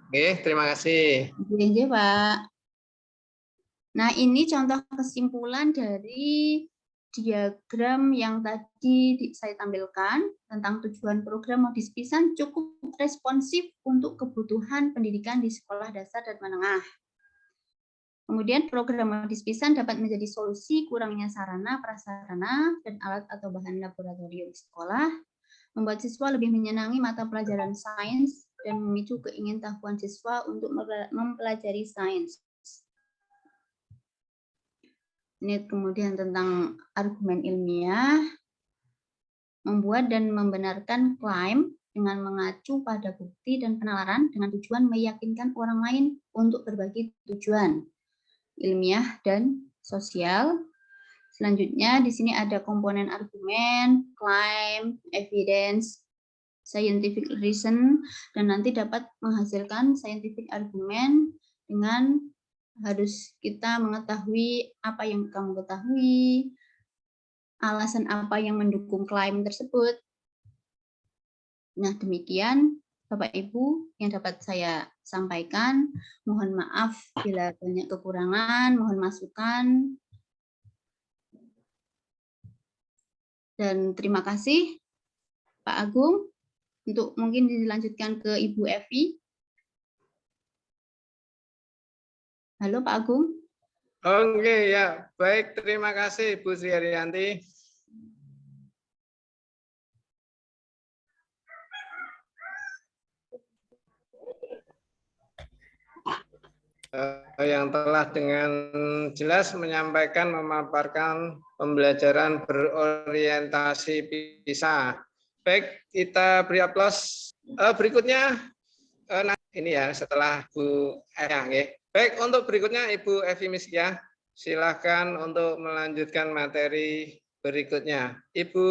[SPEAKER 1] Oke, terima kasih.
[SPEAKER 2] Nggih, Pak. Nah, ini contoh kesimpulan dari diagram yang tadi saya tampilkan tentang tujuan program modis pisan cukup responsif untuk kebutuhan pendidikan di sekolah dasar dan menengah. Kemudian program modis pisan dapat menjadi solusi kurangnya sarana, prasarana, dan alat atau bahan laboratorium sekolah, membuat siswa lebih menyenangi mata pelajaran sains dan memicu keingintahuan siswa untuk mempelajari sains. Ini kemudian tentang argumen ilmiah, membuat dan membenarkan klaim dengan mengacu pada bukti dan penalaran dengan tujuan meyakinkan orang lain untuk berbagi tujuan ilmiah dan sosial. Selanjutnya di sini ada komponen argumen, klaim, evidence, scientific reason, dan nanti dapat menghasilkan scientific argument dengan harus kita mengetahui apa yang kamu ketahui, alasan apa yang mendukung klaim tersebut. Nah, demikian Bapak Ibu yang dapat saya sampaikan. Mohon maaf bila banyak kekurangan, mohon masukan. Dan terima kasih Pak Agung. Untuk mungkin dilanjutkan ke Ibu Evi. Halo Pak Agung.
[SPEAKER 1] Oke, ya. Baik, terima kasih Bu Sri Haryanti. Yang telah dengan jelas menyampaikan, memaparkan pembelajaran berorientasi PISA. Baik, kita beri aplaus. Berikutnya, ini ya setelah Bu Eyang. Baik, untuk berikutnya Ibu Evi Miskia, silakan untuk melanjutkan materi berikutnya. Ibu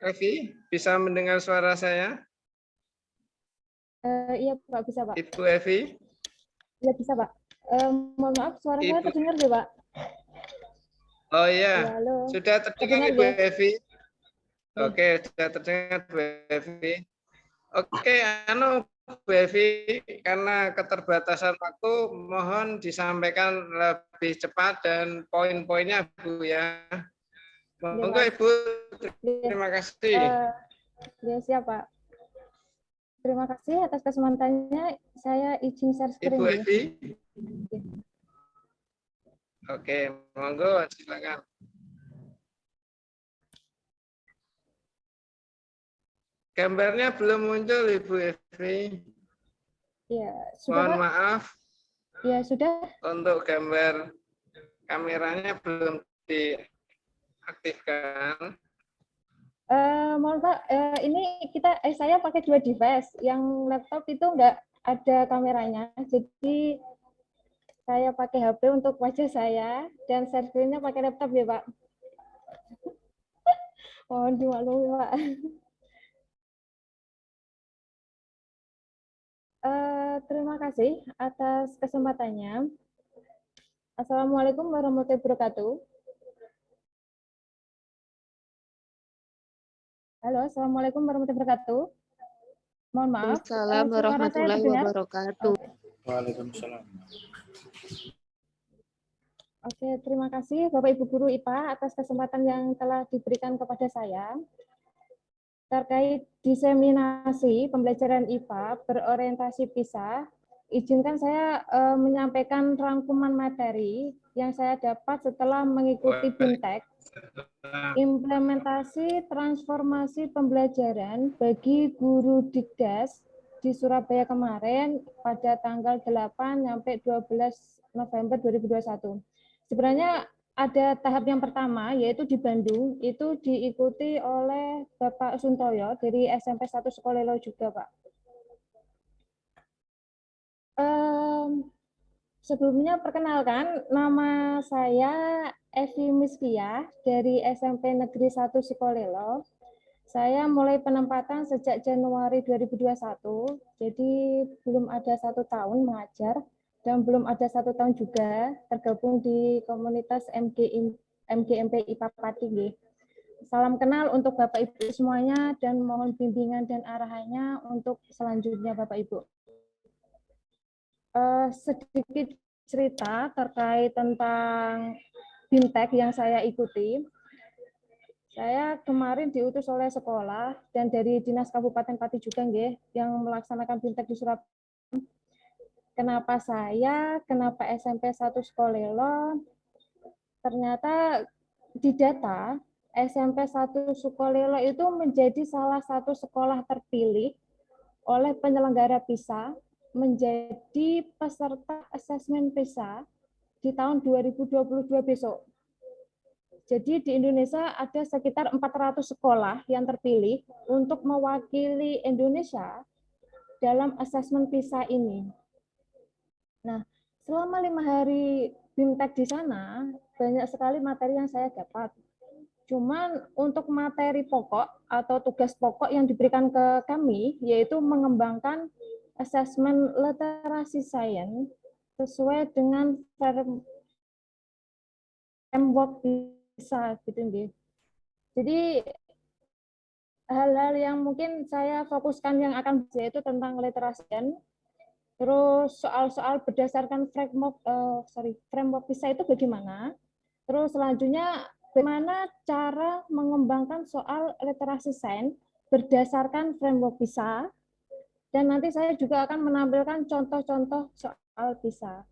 [SPEAKER 1] Evi, bisa mendengar suara saya?
[SPEAKER 3] Iya Pak, bisa Pak.
[SPEAKER 1] Ibu Evi?
[SPEAKER 3] Iya bisa Pak. Mohon maaf, suara saya terdengar ya Pak?
[SPEAKER 1] Oh iya,
[SPEAKER 3] ya, halo.
[SPEAKER 1] Sudah terdengar Ibu Evi? Oke, sudah terdengar Bu Evi. Oke, Bu Evi, karena keterbatasan waktu, mohon disampaikan lebih cepat dan poin-poinnya Bu ya. Monggo Ibu, terima kasih.
[SPEAKER 3] Ya siap Pak. Terima kasih atas kesempatannya. Saya izin share screen.
[SPEAKER 1] Ibu Evi. Oke, monggo silakan. Gambarnya belum muncul Ibu Evi.
[SPEAKER 3] Ya, sudah
[SPEAKER 1] Mohon
[SPEAKER 3] Pak.
[SPEAKER 1] maaf.
[SPEAKER 3] Ya, sudah.
[SPEAKER 1] Untuk gambar kameranya belum diaktifkan.
[SPEAKER 3] Mohon Pak, ini saya pakai 2 device. Yang laptop itu enggak ada kameranya. Jadi saya pakai HP untuk wajah saya dan share screen-nya pakai laptop ya Pak. Mohon dimaklumi Pak. Terima kasih atas kesempatannya. Assalamualaikum warahmatullahi wabarakatuh. Halo, Assalamualaikum warahmatullahi wabarakatuh. Mohon maaf.
[SPEAKER 4] Assalamualaikum warahmatullahi wabarakatuh.
[SPEAKER 5] Waalaikumsalam.
[SPEAKER 3] Oke, terima kasih Bapak Ibu Guru IPA atas kesempatan yang telah diberikan kepada saya terkait diseminasi pembelajaran IPA berorientasi PISA izinkan saya menyampaikan rangkuman materi yang saya dapat setelah mengikuti BIMTEK, implementasi transformasi pembelajaran bagi guru Dikdas di Surabaya kemarin pada tanggal 8 sampai 12 November 2021. Sebenarnya ada tahap yang pertama, yaitu di Bandung, itu diikuti oleh Bapak Suntoyo dari SMP 1 Sukolilo juga, Pak. Sebelumnya perkenalkan, nama saya Evi Miskia dari SMP Negeri 1 Sukolilo. Saya mulai penempatan sejak Januari 2021, jadi belum ada 1 tahun mengajar dan belum ada 1 tahun juga tergabung di komunitas MGMP IPA Pati. Salam kenal untuk Bapak Ibu semuanya dan mohon bimbingan dan arahannya untuk selanjutnya Bapak Ibu. Sedikit cerita terkait tentang BIMTEK yang saya ikuti. Saya kemarin diutus oleh sekolah dan dari Dinas Kabupaten Pati juga nggih yang melaksanakan BIMTEK di Surabaya. Kenapa saya, kenapa SMP 1 Sukolilo? Ternyata di data SMP 1 Sukolilo itu menjadi salah satu sekolah terpilih oleh penyelenggara PISA menjadi peserta asesmen PISA di tahun 2022 besok. Jadi di Indonesia ada sekitar 400 sekolah yang terpilih untuk mewakili Indonesia dalam asesmen PISA ini. Nah, selama 5 hari BIMTEK di sana, banyak sekali materi yang saya dapat. Cuman untuk materi pokok atau tugas pokok yang diberikan ke kami, yaitu mengembangkan asesmen literasi sains sesuai dengan framework PISA gitu nggih. Jadi hal-hal yang mungkin saya fokuskan yang akan yaitu tentang literasi, terus soal-soal berdasarkan framework PISA itu bagaimana, terus selanjutnya bagaimana cara mengembangkan soal literasi sains berdasarkan framework PISA, dan nanti saya juga akan menampilkan contoh-contoh soal PISA.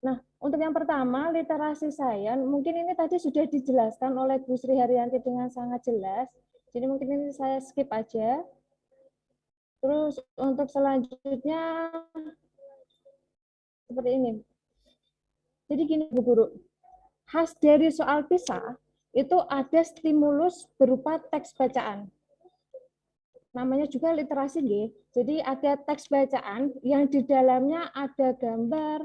[SPEAKER 3] Nah, untuk yang pertama, literasi sains, mungkin ini tadi sudah dijelaskan oleh Bu Sri Haryanti dengan sangat jelas, jadi mungkin ini saya skip aja. Terus untuk selanjutnya, seperti ini. Jadi gini Bu Guru, khas dari soal PISA, itu ada stimulus berupa teks bacaan. Namanya juga literasi, nggih. Jadi ada teks bacaan yang di dalamnya ada gambar,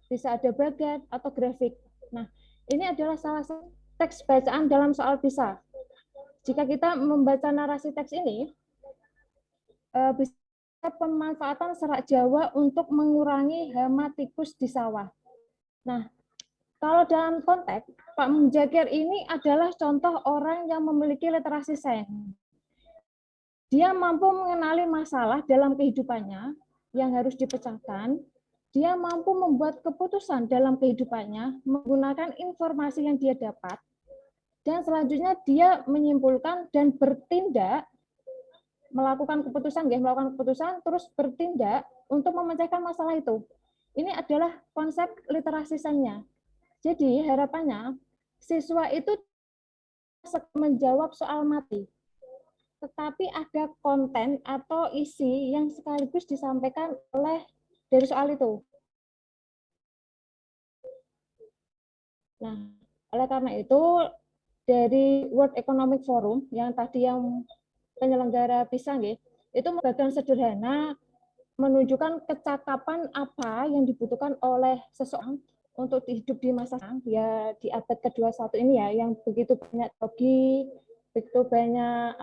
[SPEAKER 3] bisa ada bagan atau grafik. Nah, ini adalah salah satu teks bacaan dalam soal PISA. Jika kita membaca narasi teks ini, bisa pemanfaatan serak Jawa untuk mengurangi hama tikus di sawah. Nah, kalau dalam konteks, Pak Muzakir ini adalah contoh orang yang memiliki literasi sains. Dia mampu mengenali masalah dalam kehidupannya yang harus dipecahkan. Dia mampu membuat keputusan dalam kehidupannya menggunakan informasi yang dia dapat. Dan selanjutnya dia menyimpulkan dan bertindak, melakukan keputusan, terus bertindak untuk memecahkan masalah itu. Ini adalah konsep literasi sainsnya. Jadi harapannya siswa itu menjawab soal mati, tetapi ada konten atau isi yang sekaligus disampaikan oleh dari soal itu. Nah, oleh karena itu dari World Economic Forum yang tadi yang penyelenggara PISA itu membagikan sederhana menunjukkan kecakapan apa yang dibutuhkan oleh seseorang untuk hidup di masa ya di abad ke-21 ini ya, yang begitu banyak teknologi, begitu banyak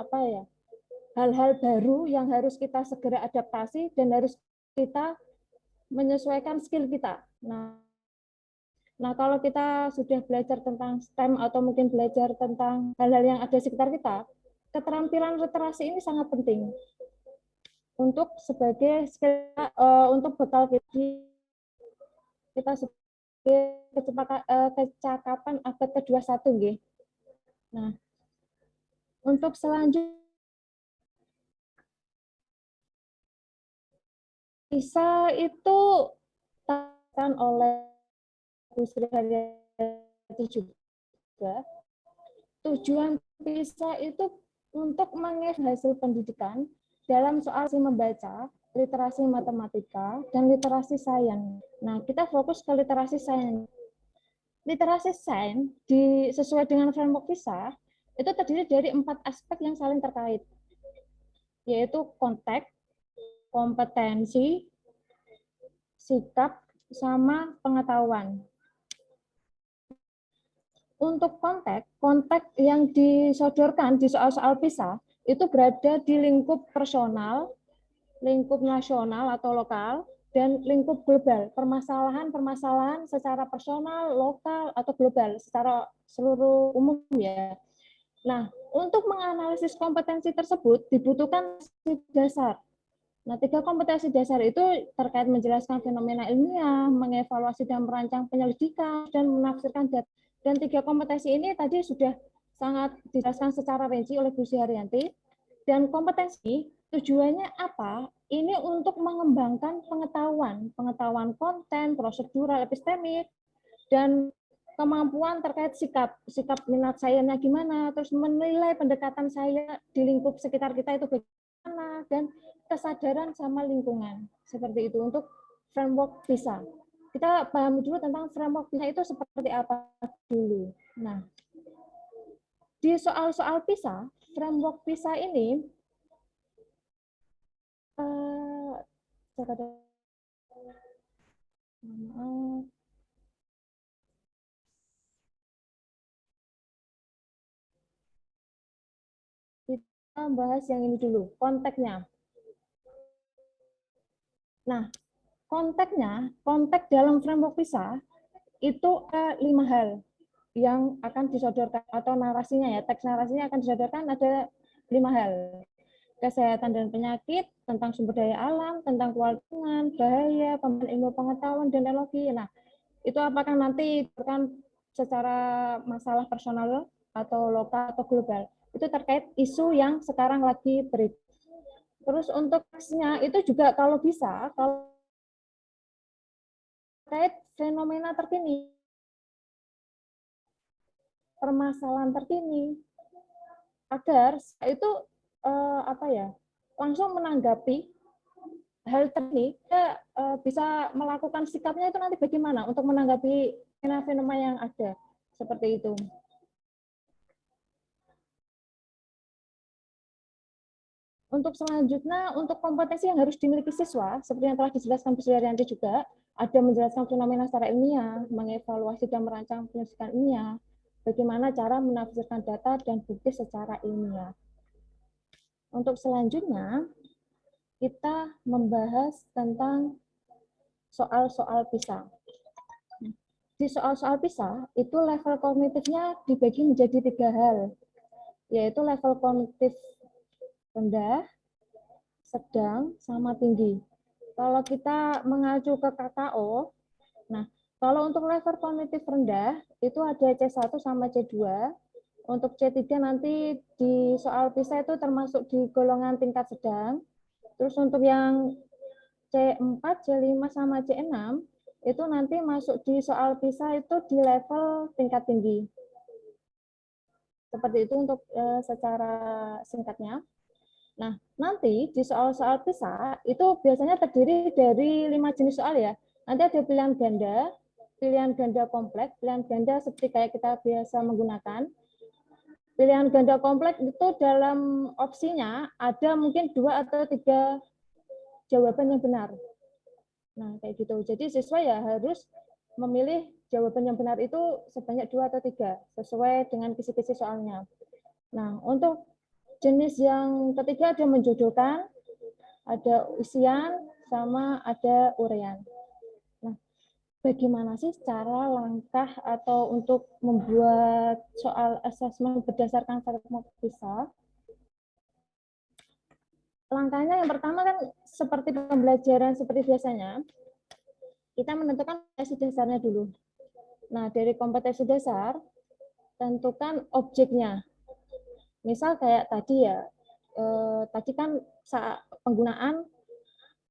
[SPEAKER 3] hal-hal baru yang harus kita segera adaptasi dan harus kita menyesuaikan skill kita. Nah, kalau kita sudah belajar tentang STEM atau mungkin belajar tentang hal-hal yang ada di sekitar kita, keterampilan literasi ini sangat penting untuk sebagai skill untuk bekal kita sebagai kecakapan abad ke-21 nggih. Nah, untuk selanjutnya PISA itu dilakukan oleh Bu Sri Haryati juga. Tujuan PISA itu untuk mengevaluasi hasil pendidikan dalam soal membaca, literasi matematika, dan literasi sains. Nah, kita fokus ke literasi sains. Literasi sains sesuai dengan framework PISA itu terdiri dari 4 aspek yang saling terkait, yaitu konteks, kompetensi, sikap, sama pengetahuan. Untuk konteks yang disodorkan di soal-soal PISA itu berada di lingkup personal, lingkup nasional atau lokal, dan lingkup global. Permasalahan-permasalahan secara personal, lokal, atau global, secara seluruh umum ya. Nah, untuk menganalisis kompetensi tersebut dibutuhkan dasar. Nah, 3 kompetensi dasar itu terkait menjelaskan fenomena ilmiah, mengevaluasi dan merancang penyelidikan, dan menafsirkan data. Dan 3 kompetensi ini tadi sudah sangat dijelaskan secara rinci oleh Bu Sri Haryanti. Dan kompetensi tujuannya apa? Ini untuk mengembangkan pengetahuan konten, prosedural, epistemik, dan kemampuan terkait sikap minat sayanya gimana, terus menilai pendekatan saya di lingkup sekitar kita itu bagaimana, dan kesadaran sama lingkungan. Seperti itu untuk framework PISA. Kita pahami dulu tentang framework PISA itu seperti apa dulu. Nah, di soal-soal PISA, framework PISA ini kita bahas yang ini dulu, konteksnya. Nah, konteks dalam framework PISA itu 5 hal yang akan disodorkan, atau narasinya ya, teks narasinya akan disodorkan ada 5 hal. Kesehatan dan penyakit, tentang sumber daya alam, tentang kewarganegaraan, bahaya, pembinaan ilmu pengetahuan, dan teknologi. Nah, itu apakah nanti akan secara masalah personal atau lokal atau global? Itu terkait isu yang sekarang lagi beredar. Terus untuk teksnya itu juga kalau bisa, kalau terkait fenomena terkini, permasalahan terkini, agar itu langsung menanggapi hal terkini, kita bisa melakukan sikapnya itu nanti bagaimana untuk menanggapi fenomena yang ada seperti itu. Untuk selanjutnya, untuk kompetensi yang harus dimiliki siswa, seperti yang telah dijelaskan Bu Sri Haryanti juga, ada menjelaskan fenomena secara ilmiah, mengevaluasi dan merancang penyelesaian ilmiah, bagaimana cara menafsirkan data dan bukti secara ilmiah. Untuk selanjutnya, kita membahas tentang soal-soal PISA. Di soal-soal PISA, itu level kognitifnya dibagi menjadi 3 hal, yaitu level kognitif rendah, sedang, sama tinggi. Kalau kita mengacu ke KKO, nah kalau untuk level kognitif rendah, itu ada C1 sama C2. Untuk C3 nanti di soal PISA itu termasuk di golongan tingkat sedang. Terus untuk yang C4, C5, sama C6, itu nanti masuk di soal PISA itu di level tingkat tinggi. Seperti itu untuk secara singkatnya. Nah, nanti di soal-soal PISA itu biasanya terdiri dari 5 jenis soal ya. Nanti ada pilihan ganda kompleks, pilihan ganda seperti kayak kita biasa menggunakan. Pilihan ganda kompleks itu dalam opsinya ada mungkin 2 atau 3 jawaban yang benar. Nah, kayak gitu. Jadi siswa ya harus memilih jawaban yang benar itu sebanyak 2 atau 3 sesuai dengan kisi-kisi soalnya. Nah, untuk jenis yang ketiga ada menjodohkan, ada usian, sama ada urean. Nah, bagaimana sih cara langkah atau untuk membuat soal asesmen berdasarkan framework PISA? Langkahnya yang pertama kan seperti pembelajaran seperti biasanya, kita menentukan kompetensi dasarnya dulu. Nah, dari kompetensi dasar, tentukan objeknya. Misal kayak tadi ya, tadi kan saat penggunaan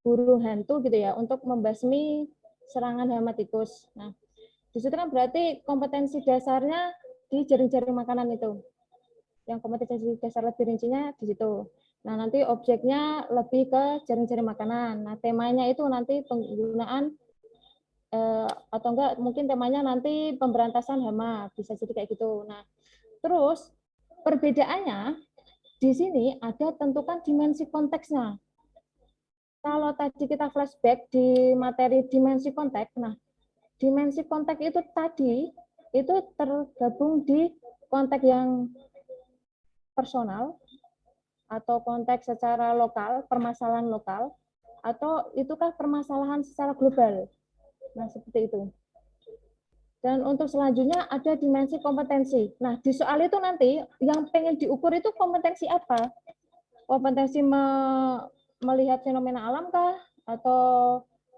[SPEAKER 3] burung hantu gitu ya untuk membasmi serangan hama tikus. Nah, di situ kan berarti kompetensi dasarnya di jaring-jaring makanan itu. Yang kompetensi dasar lebih rincinya di situ. Nah, nanti objeknya lebih ke jaring-jaring makanan. Nah, temanya itu nanti penggunaan atau enggak mungkin temanya nanti pemberantasan hama, bisa jadi kayak gitu. Nah, terus perbedaannya di sini ada tentukan dimensi konteksnya. Kalau tadi kita flashback di materi dimensi konteks, nah dimensi konteks itu tadi itu tergabung di konteks yang personal atau konteks secara lokal, permasalahan lokal, atau itukah permasalahan secara global. Nah, seperti itu. Dan untuk selanjutnya ada dimensi kompetensi. Nah, di soal itu nanti yang pengen diukur itu kompetensi apa? Kompetensi melihat fenomena alam kah? Atau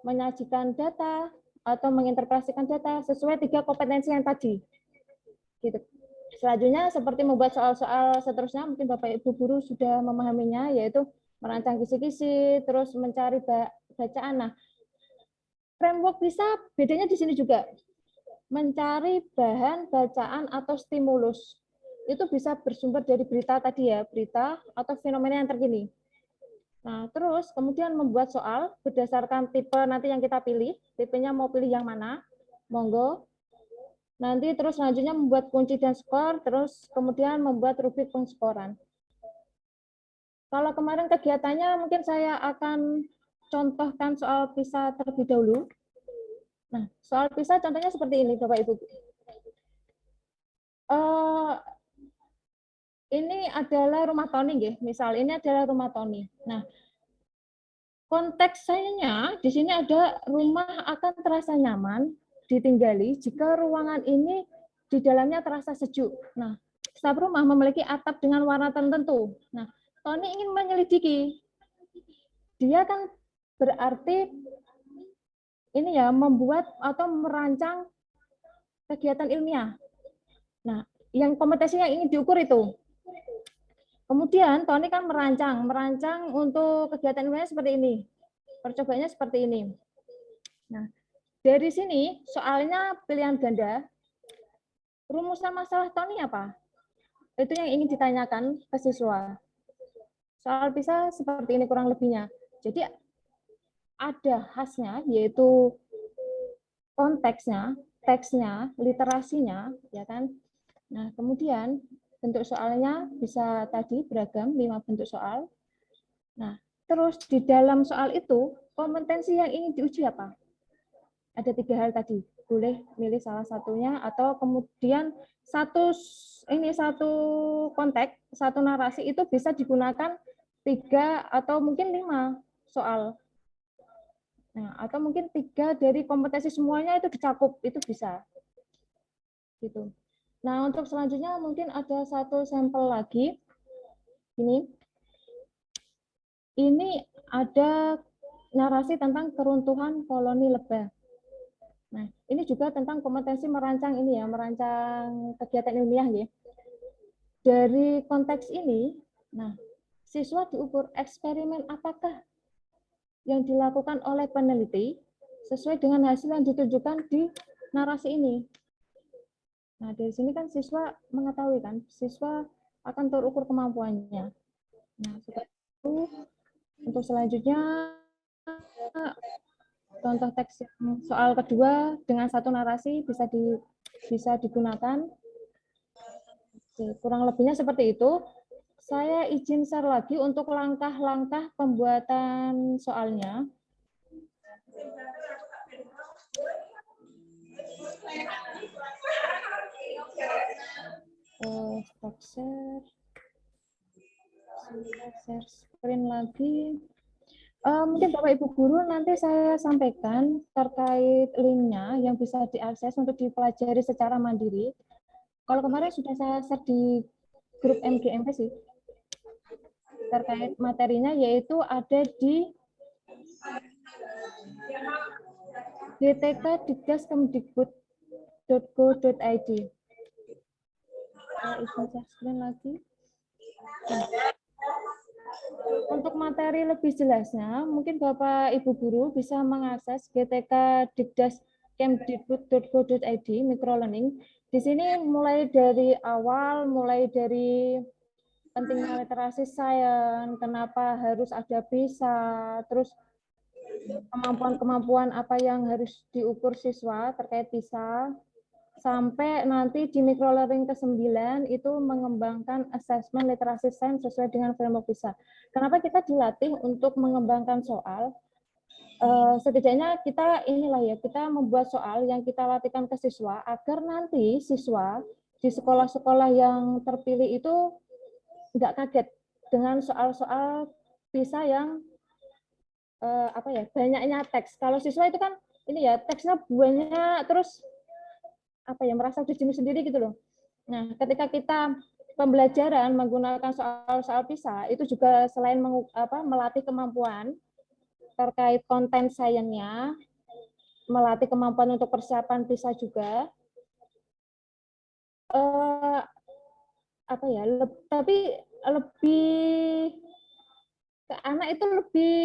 [SPEAKER 3] menyajikan data? Atau menginterpretasikan data? Sesuai 3 kompetensi yang tadi. Gitu. Selanjutnya seperti membuat soal-soal seterusnya, mungkin Bapak Ibu guru sudah memahaminya, yaitu merancang kisi-kisi, terus mencari bacaan. Nah, framework bisa bedanya di sini juga. Mencari bahan bacaan atau stimulus. Itu bisa bersumber dari berita tadi ya, berita atau fenomena yang terkini. Nah, terus kemudian membuat soal berdasarkan tipe nanti yang kita pilih, tipenya mau pilih yang mana, monggo. Nanti terus selanjutnya membuat kunci dan skor, terus kemudian membuat rubrik pengskoran. Kalau kemarin kegiatannya mungkin saya akan contohkan soal PISA terlebih dahulu. Nah, soal PISA contohnya seperti ini, Bapak Ibu. Ini adalah rumah Tony, ya. Misal ini adalah rumah Tony. Nah, konteksnya di sini ada rumah akan terasa nyaman ditinggali jika ruangan ini di dalamnya terasa sejuk. Nah, setiap rumah memiliki atap dengan warna tertentu. Nah, Tony ingin menyelidiki. Dia kan berarti ini ya membuat atau merancang kegiatan ilmiah. Nah, yang kompetensi yang ingin diukur itu. Kemudian Tony kan merancang untuk kegiatan ilmiah seperti ini. Percobaannya seperti ini. Nah, dari sini soalnya pilihan ganda. Rumusan masalah Tony apa? Itu yang ingin ditanyakan ke siswa. Soal PISA seperti ini kurang lebihnya. Jadi ada khasnya yaitu konteksnya, teksnya, literasinya, ya kan? Nah, kemudian bentuk soalnya bisa tadi beragam, 5 bentuk soal. Nah, terus di dalam soal itu, kompetensi yang ingin diuji apa? Ada 3 hal tadi. Boleh milih salah satunya, atau kemudian satu konteks, satu narasi itu bisa digunakan 3 atau mungkin 5 soal. Nah, atau mungkin 3 dari kompetensi semuanya itu dicakup, itu bisa. Gitu. Nah, untuk selanjutnya mungkin ada satu sampel lagi. Ini ada narasi tentang keruntuhan koloni lebah. Nah, ini juga tentang kompetensi merancang ini ya, merancang kegiatan ilmiah ya. Dari konteks ini, nah, siswa diukur eksperimen apakah yang dilakukan oleh peneliti sesuai dengan hasil yang ditunjukkan di narasi ini. Nah, dari sini kan siswa mengetahui kan, siswa akan terukur kemampuannya. Nah, seperti itu. Untuk selanjutnya, contoh teks soal kedua dengan satu narasi bisa digunakan. Oke, kurang lebihnya seperti itu. Saya izin share lagi untuk langkah-langkah pembuatan soalnya. Stop share. Share screen lagi. Mungkin Bapak Ibu guru nanti saya sampaikan terkait linknya yang bisa diakses untuk dipelajari secara mandiri. Kalau kemarin sudah saya share di grup MGMP sih. Terkait materinya yaitu ada di dtk.dikdas.kemdikbud.go.id. Saya izin share screen lagi. Untuk materi lebih jelasnya, mungkin Bapak Ibu Guru bisa mengakses GTK Dikdas kemdikbud.go.id microlearning. Di sini mulai dari awal, mulai dari pentingnya literasi sains, kenapa harus ada PISA, terus kemampuan-kemampuan apa yang harus diukur siswa terkait PISA, sampai nanti di microlearning ke-9 itu mengembangkan asesmen literasi sains sesuai dengan framework PISA. Kenapa kita dilatih untuk mengembangkan soal? Setidaknya kita kita membuat soal yang kita latihkan ke siswa agar nanti siswa di sekolah-sekolah yang terpilih itu nggak kaget dengan soal-soal PISA yang banyaknya teks. Kalau siswa itu kan teksnya banyak, terus merasa udah jenuh sendiri gitu loh. Nah, ketika kita pembelajaran menggunakan soal-soal PISA itu juga selain melatih kemampuan terkait konten sainsnya, melatih kemampuan untuk persiapan PISA juga. Tapi lebih ke anak itu lebih,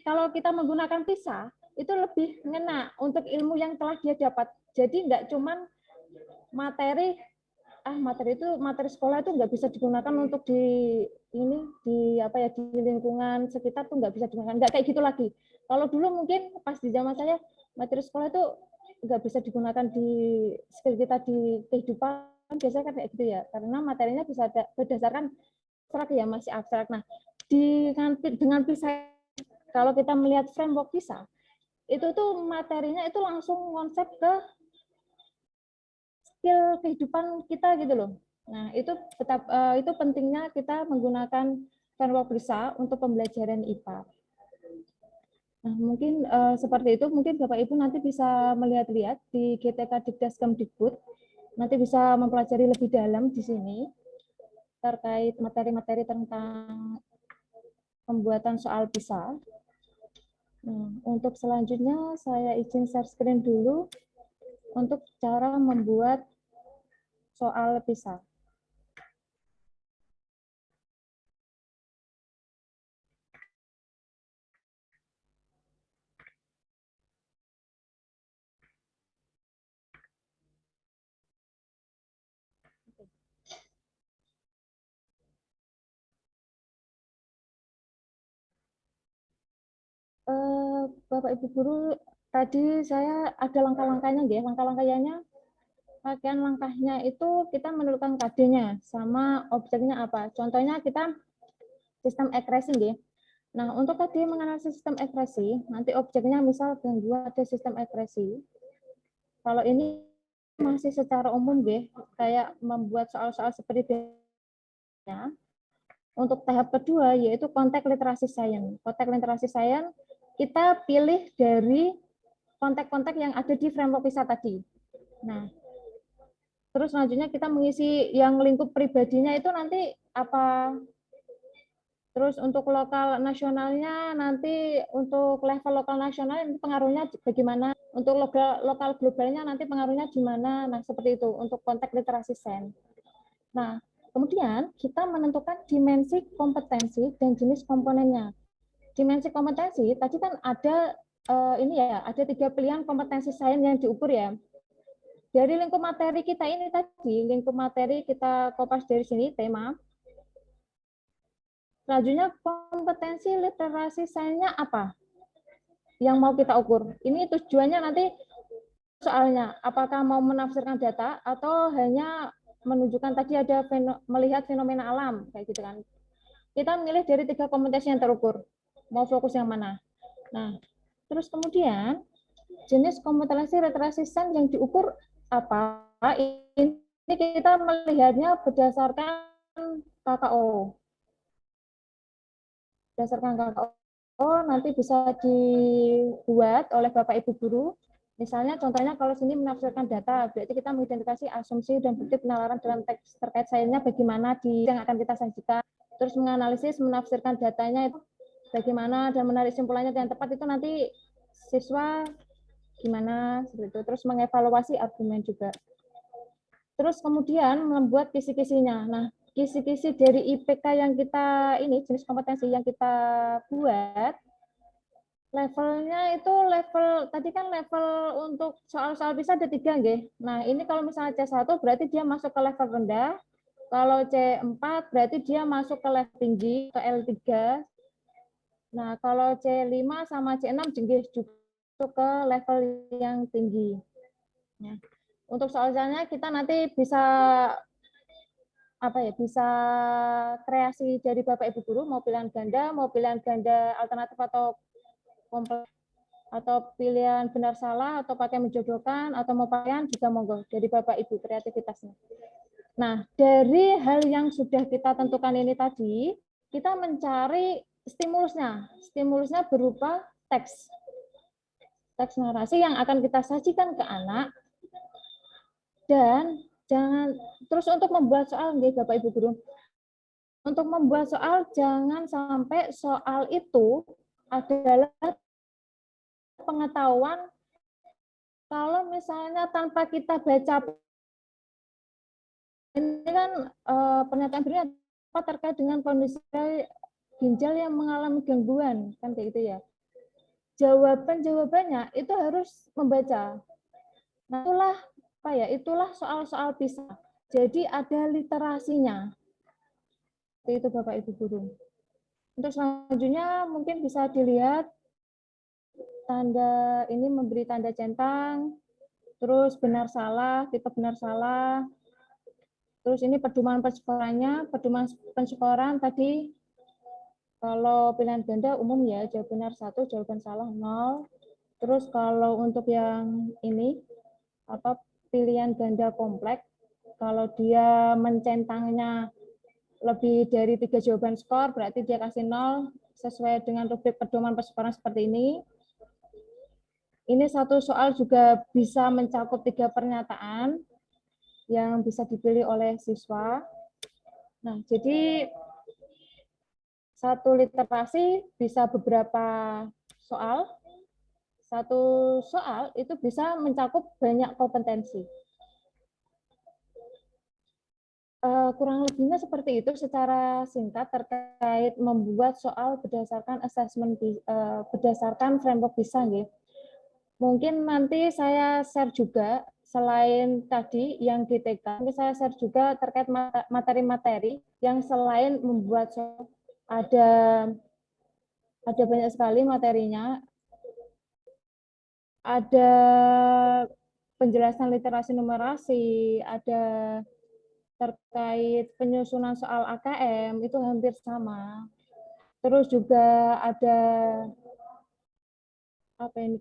[SPEAKER 3] kalau kita menggunakan PISA itu lebih ngena untuk ilmu yang telah dia dapat. Jadi nggak cuman materi sekolah itu nggak bisa digunakan untuk di lingkungan sekitar tuh nggak bisa digunakan, nggak kayak gitu lagi. Kalau dulu mungkin pas di zaman saya materi sekolah itu nggak bisa digunakan di skill kita di kehidupan biasanya kan kayak gitu ya, karena materinya bisa berdasarkan abstrak ya, masih abstrak. Nah, dengan PISA, kalau kita melihat framework PISA itu tuh materinya itu langsung konsep ke skill kehidupan kita gitu loh. Nah, itu pentingnya kita menggunakan framework PISA untuk pembelajaran IPA. Nah, mungkin seperti itu, mungkin Bapak Ibu nanti bisa melihat-lihat di GTK Dikdas Kemdikbud, nanti bisa mempelajari lebih dalam di sini terkait materi-materi tentang pembuatan soal PISA. Nah, untuk selanjutnya saya izin share screen dulu untuk cara membuat soal PISA. Bapak Ibu Guru, tadi saya ada langkah-langkahnya ya. Langkahnya itu kita menentukan KD-nya sama objeknya apa. Contohnya kita sistem addressing ya. Nah, untuk tadi menganalisis sistem addressing, nanti objeknya misal gangguan ada sistem addressing. Kalau ini masih secara umum ya, kayak membuat soal-soal seperti biasanya. Untuk tahap kedua yaitu konteks literasi sains. Konteks literasi sains kita pilih dari konteks-konteks yang ada di framework PISA tadi. Nah, terus selanjutnya kita mengisi yang lingkup pribadinya itu nanti apa. Terus untuk lokal nasionalnya nanti untuk level lokal nasional ini pengaruhnya bagaimana. Untuk lokal globalnya nanti pengaruhnya gimana. Nah, seperti itu untuk konteks literasi sains. Nah, kemudian kita menentukan dimensi kompetensi dan jenis komponennya. Dimensi kompetensi tadi kan ada ada 3 pilihan kompetensi sains yang diukur ya. Dari lingkup materi kita ini tadi, lingkup materi kita kopas dari sini tema. Selanjutnya kompetensi literasi sainsnya apa? Yang mau kita ukur. Ini tujuannya nanti soalnya apakah mau menafsirkan data atau hanya menunjukkan tadi ada melihat fenomena alam kayak gitu kan. Kita memilih dari 3 kompetensi yang terukur. Mau fokus yang mana? Nah, terus kemudian jenis kompetensi literasi sains yang diukur apa? Ini kita melihatnya berdasarkan KKO. Berdasarkan KKO nanti bisa dibuat oleh Bapak Ibu Guru. Misalnya contohnya kalau sini menafsirkan data, berarti kita mengidentifikasi asumsi dan bukti penalaran dalam teks terkait sainsnya bagaimana yang akan kita sajikan. Terus menganalisis, menafsirkan datanya itu bagaimana dan menarik simpulannya yang tepat itu nanti siswa gimana seperti itu. Terus mengevaluasi argumen juga. Terus kemudian membuat kisi-kisinya. Nah, kisi-kisi dari IPK yang kita ini, jenis kompetensi yang kita buat, levelnya itu level, tadi kan level untuk soal-soal bisa ada 3, nggih. Nah, ini kalau misalnya C1 berarti dia masuk ke level rendah, kalau C4 berarti dia masuk ke level tinggi, ke L3. Nah, kalau C5 sama C6 jenggih juga ke level yang tinggi. Ya. Untuk soalnya kita nanti bisa bisa kreasi dari Bapak Ibu guru, mau pilihan ganda alternatif atau kompleks, atau pilihan benar salah, atau pakai menjodohkan, atau mau pilihan juga monggo dari Bapak Ibu kreativitasnya. Nah, dari hal yang sudah kita tentukan ini tadi, kita mencari stimulusnya. Stimulusnya berupa teks narasi yang akan kita sajikan ke anak. Dan jangan terus untuk membuat soal, nggih Bapak Ibu guru. Untuk membuat soal jangan sampai soal itu adalah pengetahuan kalau misalnya tanpa kita baca, ini kan pernyataan berikutnya terkait dengan kondisi ginjal yang mengalami gangguan, kan kayak gitu ya. Jawabannya itu harus membaca. Nah, itulah soal-soal PISA. Jadi ada literasinya. Itu Bapak Ibu guru. Untuk selanjutnya mungkin bisa dilihat tanda ini memberi tanda centang, terus benar salah, tipe benar salah. Terus ini pedoman penskorannya, pedoman penskoran tadi kalau pilihan ganda umum ya, jawab benar 1, jawaban salah 0. Terus kalau untuk yang ini pilihan ganda kompleks, kalau dia mencentangnya lebih dari 3 jawaban skor, berarti dia kasih 0 sesuai dengan rubrik pedoman penskoran seperti ini. Ini satu soal juga bisa mencakup 3 pernyataan yang bisa dipilih oleh siswa. Nah, jadi satu literasi bisa beberapa soal. Satu soal itu bisa mencakup banyak kompetensi. Kurang lebihnya seperti itu secara singkat terkait membuat soal berdasarkan assessment, berdasarkan framework PISA, nggih. Mungkin nanti saya share juga, selain tadi yang di TK, saya share juga terkait materi-materi yang selain membuat soal, ada banyak sekali materinya. Ada penjelasan literasi numerasi, ada terkait penyusunan soal AKM, itu hampir sama. Terus juga ada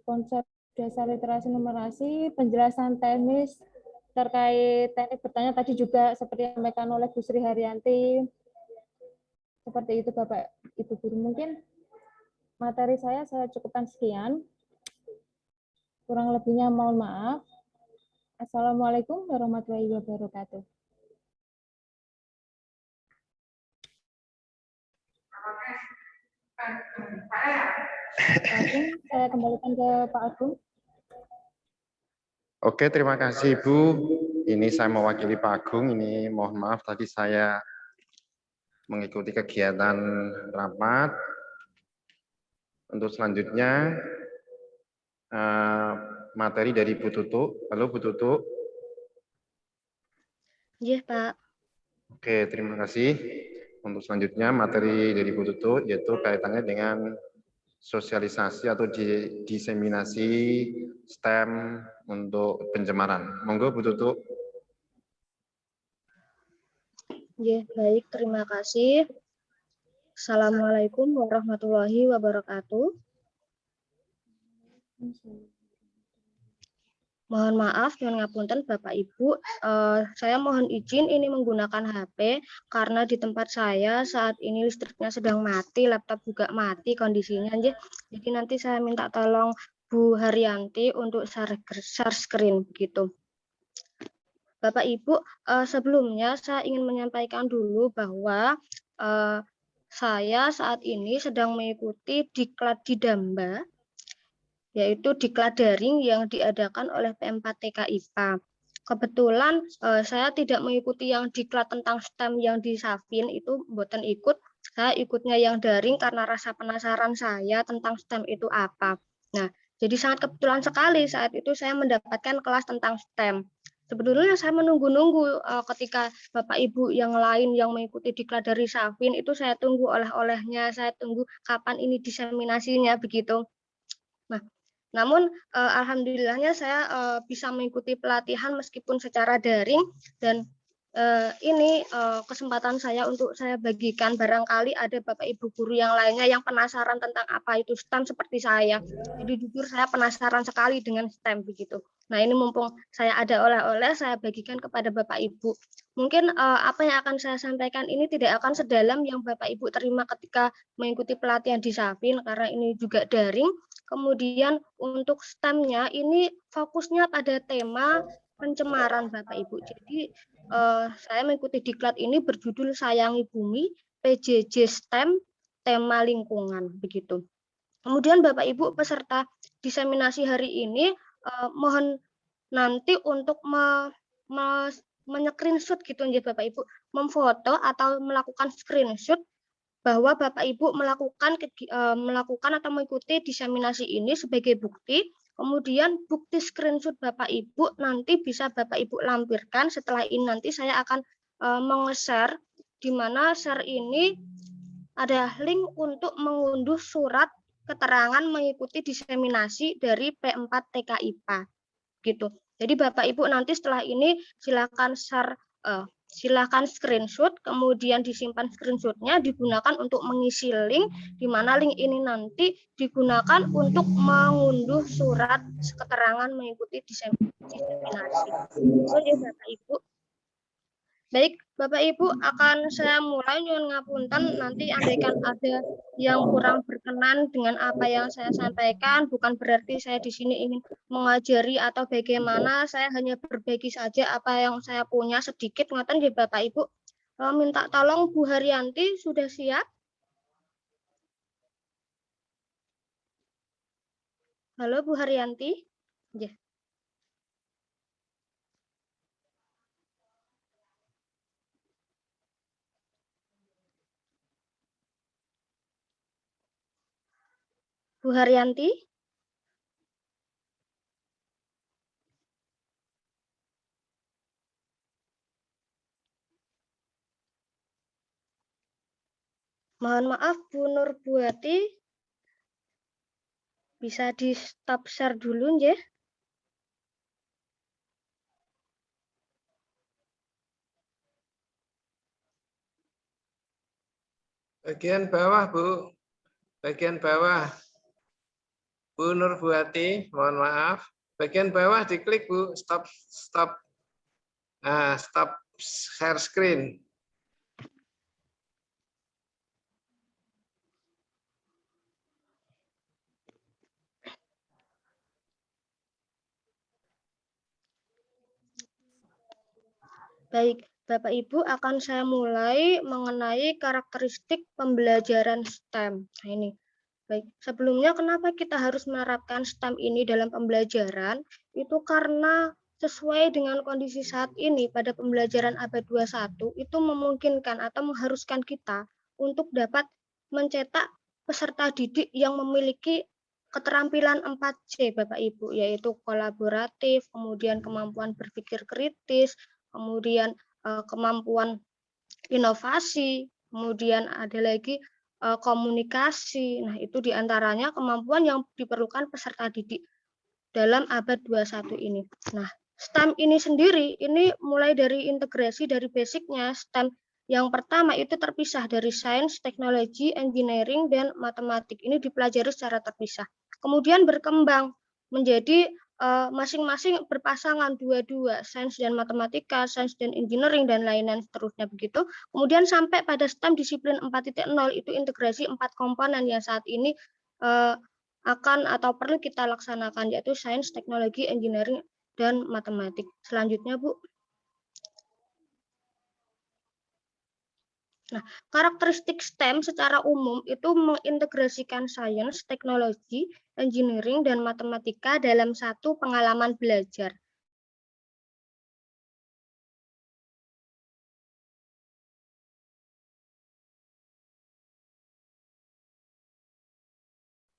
[SPEAKER 3] konsep dasar literasi numerasi, penjelasan teknis terkait teknik bertanya tadi juga seperti yang disampaikan oleh Bu Sri Haryanti. Seperti itu Bapak Ibu guru. Mungkin materi saya cukupkan sekian. Kurang lebihnya mohon maaf. Assalamualaikum warahmatullahi wabarakatuh. Saya kembalikan ke Pak Agung.
[SPEAKER 5] Oke, terima kasih Ibu. Ini saya mewakili Pak Agung. Ini mohon maaf tadi saya mengikuti kegiatan rapat. Untuk selanjutnya materi dari Bu Tutu. Halo Bu Tutu.
[SPEAKER 4] Iya Pak.
[SPEAKER 5] Oke, terima kasih. Untuk selanjutnya materi dari Bu Tutu yaitu kaitannya dengan sosialisasi atau diseminasi STEM untuk pencemaran. Monggo Bu Tutu.
[SPEAKER 4] Ya, baik, terima kasih. Assalamualaikum warahmatullahi wabarakatuh. Mohon maaf, mohon ngapunten Bapak Ibu, saya mohon izin ini menggunakan HP karena di tempat saya saat ini listriknya sedang mati, laptop juga mati kondisinya. Jadi nanti saya minta tolong Bu Haryanti untuk share screen begitu. Bapak Ibu, sebelumnya saya ingin menyampaikan dulu bahwa saya saat ini sedang mengikuti diklat Didamba, yaitu diklat daring yang diadakan oleh P4TK IPA. kebetulan saya tidak mengikuti yang diklat tentang STEM yang di Savin, itu mboten ikut. Saya ikutnya yang daring karena rasa penasaran saya tentang STEM itu apa. Nah, jadi sangat kebetulan sekali saat itu saya mendapatkan kelas tentang STEM. Sebetulnya saya menunggu-nunggu ketika Bapak Ibu yang lain yang mengikuti diklat dari Savin itu saya tunggu oleh-olehnya, saya tunggu kapan ini diseminasinya begitu. Nah, namun alhamdulillahnya saya bisa mengikuti pelatihan meskipun secara daring, dan ini kesempatan saya untuk saya bagikan, barangkali ada Bapak Ibu guru yang lainnya yang penasaran tentang apa itu STEM seperti saya. Jadi jujur saya penasaran sekali dengan STEM begitu. Nah, ini mumpung saya ada oleh-oleh, saya bagikan kepada Bapak Ibu. Mungkin apa yang akan saya sampaikan ini tidak akan sedalam yang Bapak Ibu terima ketika mengikuti pelatihan di Savin karena ini juga daring. Kemudian untuk STEM-nya ini fokusnya pada tema pencemaran Bapak Ibu. Jadi saya mengikuti diklat ini berjudul Sayangi Bumi, PJJ STEM, tema lingkungan begitu. Kemudian Bapak Ibu peserta diseminasi hari ini mohon nanti untuk men-screenshot gitu ya Bapak Ibu, memfoto atau melakukan screenshot bahwa Bapak Ibu melakukan atau mengikuti diseminasi ini sebagai bukti. Kemudian bukti screenshot Bapak Ibu nanti bisa Bapak Ibu lampirkan. Setelah ini nanti saya akan meng-share, di mana share ini ada link untuk mengunduh surat keterangan mengikuti diseminasi dari P4 TK IPA gitu. Jadi Bapak Ibu nanti setelah ini silakan share, silakan screenshot, kemudian disimpan screenshotnya, digunakan untuk mengisi link, di mana link ini nanti digunakan untuk mengunduh surat keterangan mengikuti diseminasi. Itu ya Bapak Ibu. Baik, Bapak Ibu akan saya mulai, nyuwun ngapunten, nanti andaikan ada yang kurang berkenan dengan apa yang saya sampaikan, bukan berarti saya di sini ingin mengajari atau bagaimana, saya hanya berbagi saja apa yang saya punya sedikit, ngoten ya Bapak Ibu. Minta tolong Bu Haryanti, sudah siap? Halo Bu Haryanti? Ya. Bu Haryanti? Mohon maaf Bu Nurbuati, bisa di stop share dulu ya.
[SPEAKER 1] Bagian bawah, Bu. Bagian bawah. Bu Nurbuati, mohon maaf. Bagian bawah diklik, Bu. Stop. Nah, stop share screen.
[SPEAKER 4] Baik, Bapak Ibu akan saya mulai mengenai karakteristik pembelajaran STEM. Nah, ini. Baik, sebelumnya kenapa kita harus menerapkan STEM ini dalam pembelajaran? Itu karena sesuai dengan kondisi saat ini pada pembelajaran abad 21 itu memungkinkan atau mengharuskan kita untuk dapat mencetak peserta didik yang memiliki keterampilan 4C Bapak Ibu, yaitu kolaboratif, kemudian kemampuan berpikir kritis, kemudian kemampuan inovasi, kemudian ada lagi komunikasi. Nah, itu diantaranya kemampuan yang diperlukan peserta didik dalam abad 21 ini. Nah, STEM ini sendiri, ini mulai dari integrasi dari basicnya. STEM yang pertama itu terpisah dari sains, teknologi, engineering, dan matematik. Ini dipelajari secara terpisah. Kemudian berkembang menjadi masing-masing berpasangan dua-dua, sains dan matematika, sains dan engineering, dan lain-lain seterusnya begitu. Kemudian sampai pada STEM disiplin 4.0 itu integrasi 4 komponen yang saat ini akan atau perlu kita laksanakan, yaitu sains, teknologi, engineering, dan matematik. Selanjutnya, Bu. Nah, karakteristik STEM secara umum itu mengintegrasikan sains, teknologi, engineering, dan matematika dalam satu pengalaman belajar.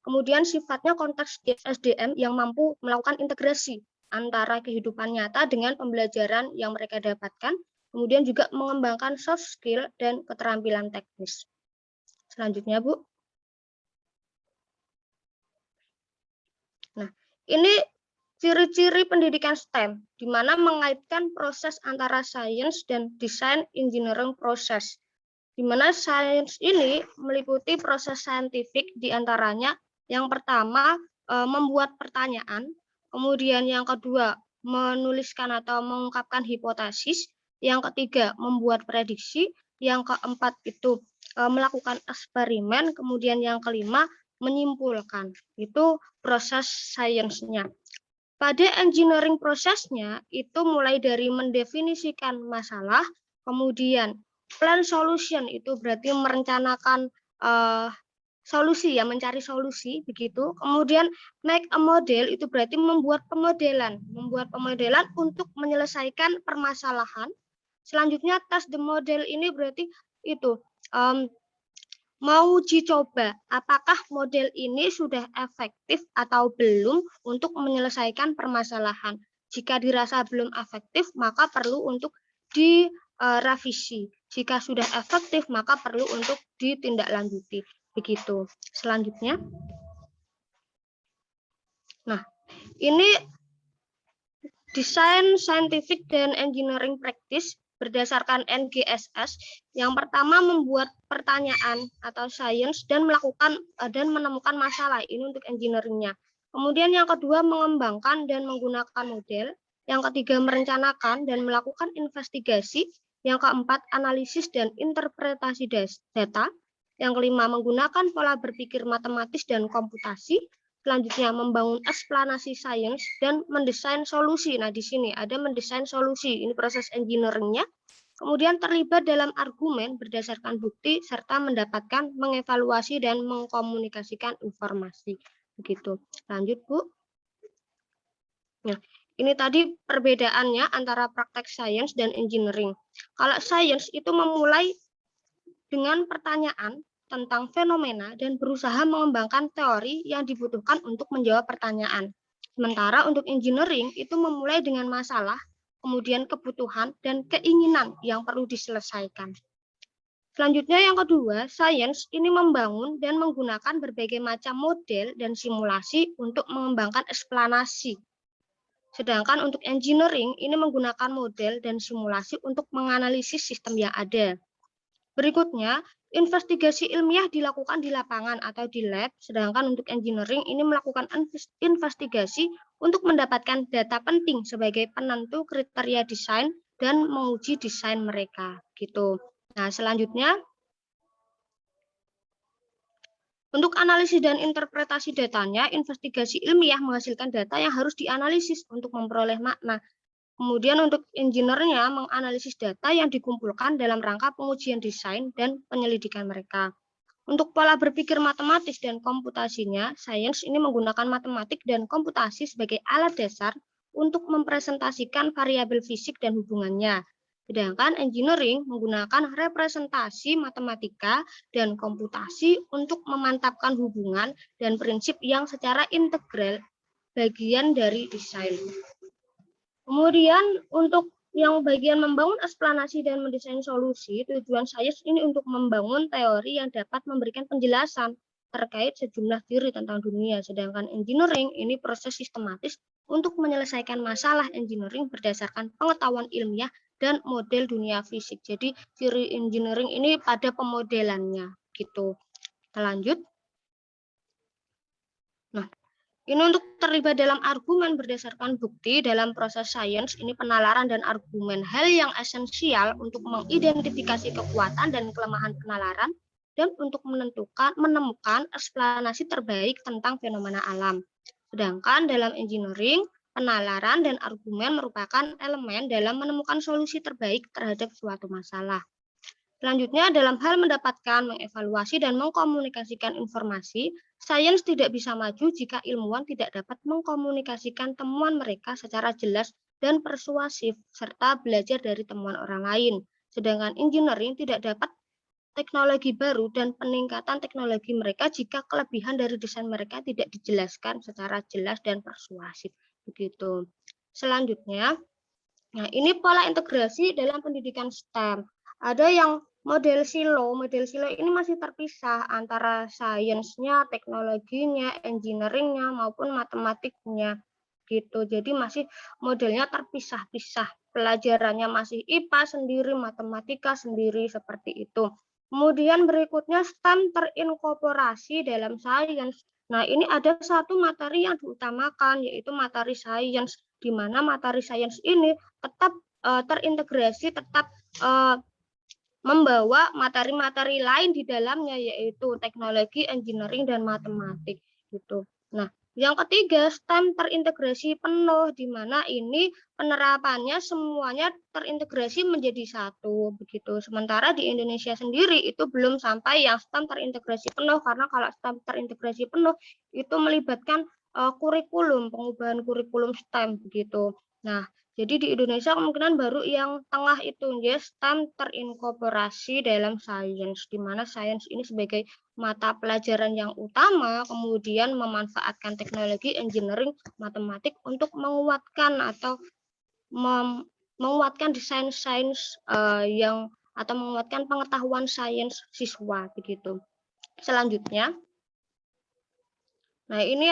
[SPEAKER 4] Kemudian sifatnya konteks SDM yang mampu melakukan integrasi antara kehidupan nyata dengan pembelajaran yang mereka dapatkan, kemudian juga mengembangkan soft skill dan keterampilan teknis. Selanjutnya, Bu. Nah, ini ciri-ciri pendidikan STEM, di mana mengaitkan proses antara sains dan desain engineering proses, di mana sains ini meliputi proses saintifik diantaranya yang pertama membuat pertanyaan, kemudian yang kedua menuliskan atau mengungkapkan hipotesis, yang ketiga membuat prediksi, yang keempat itu melakukan eksperimen, kemudian yang kelima menyimpulkan. Itu proses sainsnya. Pada engineering prosesnya itu mulai dari mendefinisikan masalah, kemudian plan solution itu berarti merencanakan solusi ya, mencari solusi begitu. Kemudian make a model itu berarti membuat pemodelan untuk menyelesaikan permasalahan. Selanjutnya test the model ini berarti itu mau uji coba apakah model ini sudah efektif atau belum untuk menyelesaikan permasalahan. Jika dirasa belum efektif, maka perlu untuk direvisi. Jika sudah efektif, maka perlu untuk ditindaklanjuti. Begitu. Selanjutnya. Nah, ini desain scientific dan engineering practice berdasarkan NGSS. Yang pertama membuat pertanyaan atau sains dan menemukan masalah. Ini untuk engineeringnya. Kemudian yang kedua mengembangkan dan menggunakan model. Yang ketiga merencanakan dan melakukan investigasi. Yang keempat analisis dan interpretasi data. Yang kelima menggunakan pola berpikir matematis dan komputasi. Selanjutnya membangun eksplanasi sains dan mendesain solusi. Nah, di sini ada mendesain solusi, ini proses engineeringnya. Kemudian terlibat dalam argumen berdasarkan bukti serta mendapatkan, mengevaluasi dan mengkomunikasikan informasi. Begitu. Lanjut, Bu. Nah, ini tadi perbedaannya antara praktek sains dan engineering. Kalau sains itu memulai dengan pertanyaan tentang fenomena dan berusaha mengembangkan teori yang dibutuhkan untuk menjawab pertanyaan. Sementara untuk engineering itu memulai dengan masalah, kemudian kebutuhan dan keinginan yang perlu diselesaikan. Selanjutnya yang kedua, sains ini membangun dan menggunakan berbagai macam model dan simulasi untuk mengembangkan eksplanasi. Sedangkan untuk engineering ini menggunakan model dan simulasi untuk menganalisis sistem yang ada. Berikutnya, investigasi ilmiah dilakukan di lapangan atau di lab, sedangkan untuk engineering ini melakukan investigasi untuk mendapatkan data penting sebagai penentu kriteria desain dan menguji desain mereka. Gitu. Nah, selanjutnya, untuk analisis dan interpretasi datanya, investigasi ilmiah menghasilkan data yang harus dianalisis untuk memperoleh makna. Kemudian untuk engineer-nya menganalisis data yang dikumpulkan dalam rangka pengujian desain dan penyelidikan mereka. Untuk pola berpikir matematis dan komputasinya, sains ini menggunakan matematik dan komputasi sebagai alat dasar untuk mempresentasikan variabel fisik dan hubungannya. Sedangkan engineering menggunakan representasi matematika dan komputasi untuk memantapkan hubungan dan prinsip yang secara integral bagian dari desain. Kemudian untuk yang bagian membangun eksplanasi dan mendesain solusi, tujuan sains ini untuk membangun teori yang dapat memberikan penjelasan terkait sejumlah teori tentang dunia. Sedangkan engineering ini proses sistematis untuk menyelesaikan masalah engineering berdasarkan pengetahuan ilmiah dan model dunia fisik. Jadi ciri engineering ini pada pemodelannya gitu. Kita lanjut. Nah, ini untuk terlibat dalam argumen berdasarkan bukti dalam proses sains, ini penalaran dan argumen. Hal yang esensial untuk mengidentifikasi kekuatan dan kelemahan penalaran dan untuk menemukan eksplanasi terbaik tentang fenomena alam. Sedangkan dalam engineering, penalaran dan argumen merupakan elemen dalam menemukan solusi terbaik terhadap suatu masalah. Selanjutnya, dalam hal mendapatkan, mengevaluasi, dan mengkomunikasikan informasi, sains tidak bisa maju jika ilmuwan tidak dapat mengkomunikasikan temuan mereka secara jelas dan persuasif, serta belajar dari temuan orang lain. Sedangkan engineering tidak dapat teknologi baru dan peningkatan teknologi mereka jika kelebihan dari desain mereka tidak dijelaskan secara jelas dan persuasif. Begitu. Selanjutnya, nah ini pola integrasi dalam pendidikan STEM. Ada yang model silo ini masih terpisah antara sainsnya, teknologinya, engineeringnya maupun matematiknya gitu. Jadi masih modelnya terpisah-pisah. Pelajarannya masih IPA sendiri, matematika sendiri seperti itu. Kemudian berikutnya STEM terinkorporasi dalam sains. Nah, ini ada satu materi yang diutamakan yaitu materi sains, di mana materi sains ini tetap terintegrasi, tetap membawa materi-materi lain di dalamnya yaitu teknologi, engineering, dan matematik gitu. Nah, yang ketiga STEM terintegrasi penuh, di mana ini penerapannya semuanya terintegrasi menjadi satu begitu. Sementara di Indonesia sendiri itu belum sampai yang STEM terintegrasi penuh, karena kalau STEM terintegrasi penuh itu melibatkan kurikulum, pengubahan kurikulum STEM begitu. Nah, jadi di Indonesia kemungkinan baru yang tengah itu, ya, STEM terinkorporasi dalam sains, di mana sains ini sebagai mata pelajaran yang utama, kemudian memanfaatkan teknologi, engineering, matematik untuk menguatkan atau menguatkan desain sains yang atau menguatkan pengetahuan sains siswa begitu. Selanjutnya, nah ini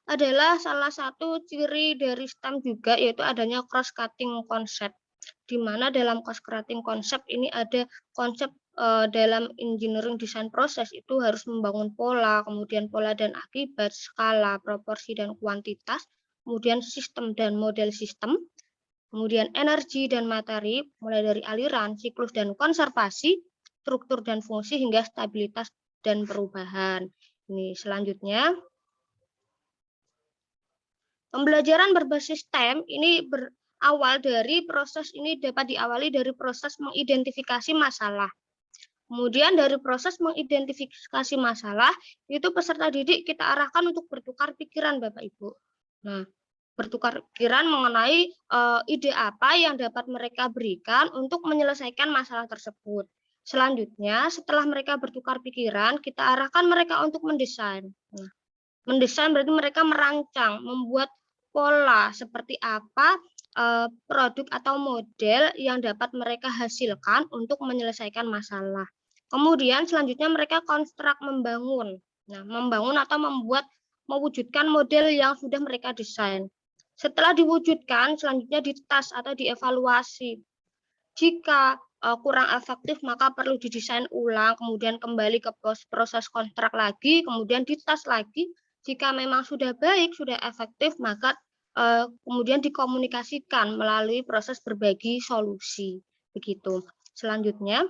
[SPEAKER 4] adalah salah satu ciri dari STEM juga, yaitu adanya cross cutting konsep, di mana dalam cross cutting konsep ini ada konsep dalam engineering design proses itu harus membangun pola, kemudian pola dan akibat, skala, proporsi dan kuantitas, kemudian sistem dan model sistem, kemudian energi dan materi, mulai dari aliran, siklus dan konservasi, struktur dan fungsi hingga stabilitas dan perubahan. Ini selanjutnya. Pembelajaran berbasis STEM ini dapat diawali dari proses mengidentifikasi masalah. Kemudian dari proses mengidentifikasi masalah, itu peserta didik kita arahkan untuk bertukar pikiran, Bapak Ibu. Nah, bertukar pikiran mengenai ide apa yang dapat mereka berikan untuk menyelesaikan masalah tersebut. Selanjutnya, setelah mereka bertukar pikiran, kita arahkan mereka untuk mendesain. Nah, mendesain berarti mereka merancang, membuat pola seperti apa produk atau model yang dapat mereka hasilkan untuk menyelesaikan masalah. Kemudian selanjutnya mereka konstruk, membangun. Nah, membangun atau mewujudkan model yang sudah mereka desain. Setelah diwujudkan, selanjutnya dites atau dievaluasi. Jika kurang efektif, maka perlu didesain ulang, kemudian kembali ke proses kontrak lagi, kemudian dites lagi. Jika memang sudah baik, sudah efektif, maka kemudian dikomunikasikan melalui proses berbagi solusi. Begitu. Selanjutnya,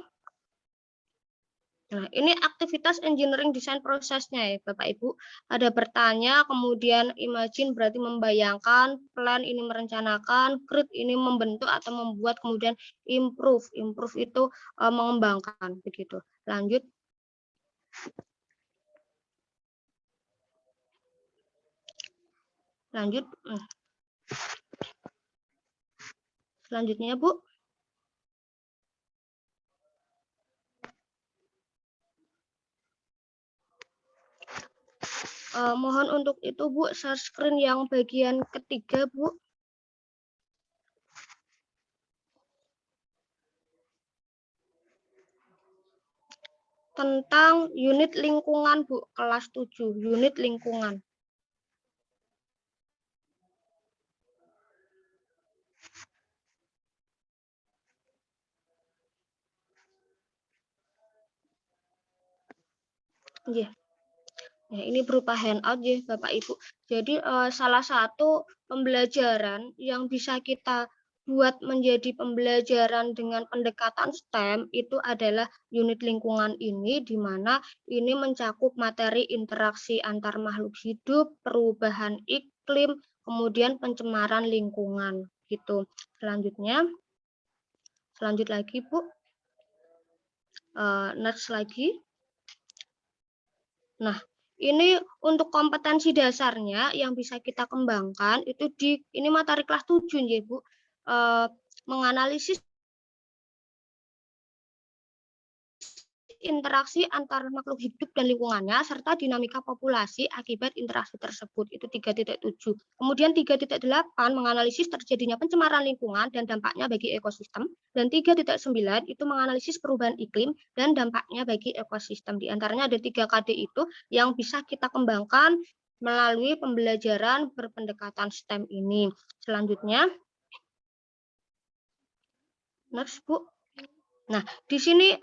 [SPEAKER 4] nah, ini aktivitas engineering design prosesnya ya Bapak Ibu. Ada bertanya, kemudian imagine berarti membayangkan, plan ini merencanakan, create ini membentuk atau membuat, kemudian improve. Improve itu mengembangkan begitu. Lanjut. Lanjut. Selanjutnya, Bu. Mohon untuk itu Bu, share screen yang bagian ketiga Bu. Tentang unit lingkungan Bu, kelas 7, unit lingkungan. Yeah. Nah, ini berupa handout ya Bapak Ibu. Jadi salah satu pembelajaran yang bisa kita buat menjadi pembelajaran dengan pendekatan STEM itu adalah unit lingkungan ini, di mana ini mencakup materi interaksi antar makhluk hidup, perubahan iklim, kemudian pencemaran lingkungan gitu. Selanjut lagi Bu. Next lagi. Nah, ini untuk kompetensi dasarnya yang bisa kita kembangkan itu ini materi kelas 7 ya Bu, menganalisis interaksi antar makhluk hidup dan lingkungannya, serta dinamika populasi akibat interaksi tersebut. Itu 3.7. Kemudian 3.8 menganalisis terjadinya pencemaran lingkungan dan dampaknya bagi ekosistem. Dan 3.9 itu menganalisis perubahan iklim dan dampaknya bagi ekosistem. Di antaranya ada 3 KD itu yang bisa kita kembangkan melalui pembelajaran berpendekatan STEM ini. Selanjutnya, next Bu. Nah, di sini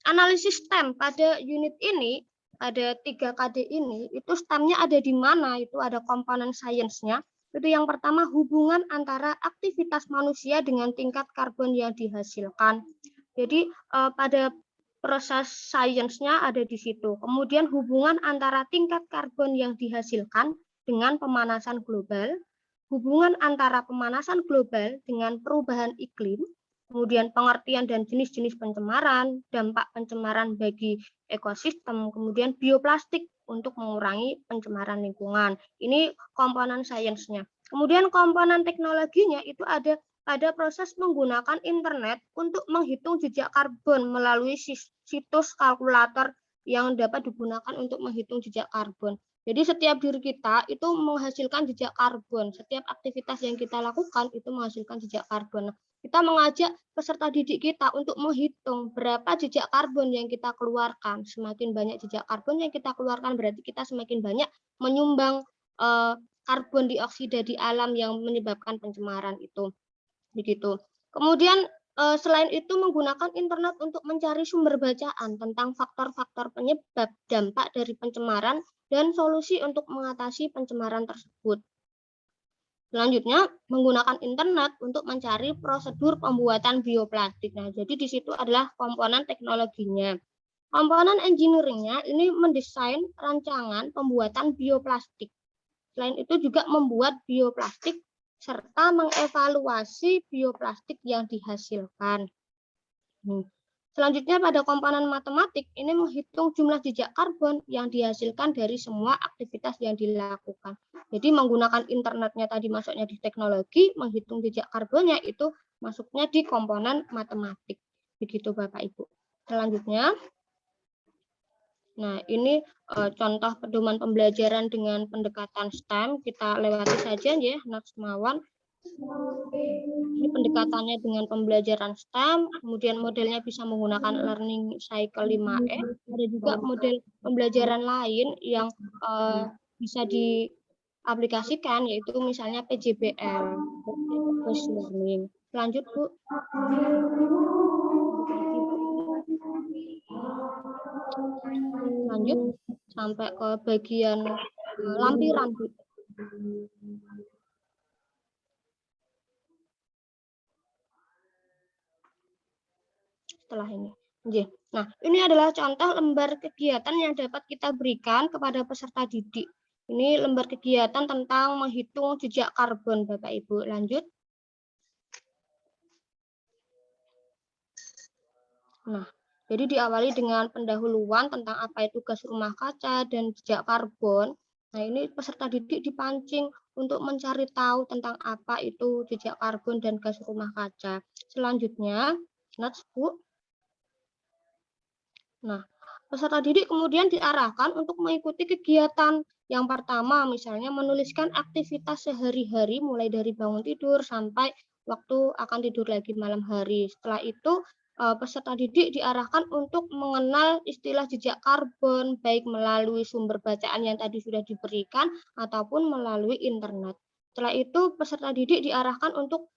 [SPEAKER 4] analisis STEM pada unit ini, pada 3 KD ini, itu STEM-nya ada di mana? Itu ada komponen sainsnya. Itu yang pertama, hubungan antara aktivitas manusia dengan tingkat karbon yang dihasilkan. Jadi pada proses sainsnya ada di situ. Kemudian hubungan antara tingkat karbon yang dihasilkan dengan pemanasan global, hubungan antara pemanasan global dengan perubahan iklim, kemudian pengertian dan jenis-jenis pencemaran, dampak pencemaran bagi ekosistem, kemudian bioplastik untuk mengurangi pencemaran lingkungan. Ini komponen sainsnya. Kemudian komponen teknologinya itu ada pada proses menggunakan internet untuk menghitung jejak karbon melalui situs kalkulator yang dapat digunakan untuk menghitung jejak karbon. Jadi setiap diri kita itu menghasilkan jejak karbon. Setiap aktivitas yang kita lakukan itu menghasilkan jejak karbon. Kita mengajak peserta didik kita untuk menghitung berapa jejak karbon yang kita keluarkan. Semakin banyak jejak karbon yang kita keluarkan, berarti kita semakin banyak menyumbang karbon dioksida di alam yang menyebabkan pencemaran itu. Begitu. Kemudian selain itu menggunakan internet untuk mencari sumber bacaan tentang faktor-faktor penyebab dampak dari pencemaran dan solusi untuk mengatasi pencemaran tersebut. Selanjutnya, menggunakan internet untuk mencari prosedur pembuatan bioplastik. Nah, jadi di situ adalah komponen teknologinya. Komponen engineering-nya ini mendesain rancangan pembuatan bioplastik. Selain itu juga membuat bioplastik serta mengevaluasi bioplastik yang dihasilkan. Selanjutnya pada komponen matematik, ini menghitung jumlah jejak karbon yang dihasilkan dari semua aktivitas yang dilakukan. Jadi menggunakan internetnya tadi masuknya di teknologi, menghitung jejak karbonnya itu masuknya di komponen matematik. Begitu Bapak Ibu. Selanjutnya, nah ini contoh pedoman pembelajaran dengan pendekatan STEM. Kita lewati saja ya, next Mawan. Ini pendekatannya dengan pembelajaran STEM, kemudian modelnya bisa menggunakan learning cycle 5E. Ada juga model pembelajaran lain yang bisa diaplikasikan, yaitu misalnya PJBL, Project Learning. Lanjut, Bu. Lanjut sampai ke bagian lampiran, Bu. Setelah ini. Nah, ini adalah contoh lembar kegiatan yang dapat kita berikan kepada peserta didik. Ini lembar kegiatan tentang menghitung jejak karbon, Bapak Ibu. Lanjut. Nah, jadi diawali dengan pendahuluan tentang apa itu gas rumah kaca dan jejak karbon. Nah, ini peserta didik dipancing untuk mencari tahu tentang apa itu jejak karbon dan gas rumah kaca. Selanjutnya, next, Bu. Nah, peserta didik kemudian diarahkan untuk mengikuti kegiatan yang pertama, misalnya menuliskan aktivitas sehari-hari mulai dari bangun tidur sampai waktu akan tidur lagi malam hari. Setelah itu, peserta didik diarahkan untuk mengenal istilah jejak karbon, baik melalui sumber bacaan yang tadi sudah diberikan ataupun melalui internet. Setelah itu, peserta didik diarahkan untuk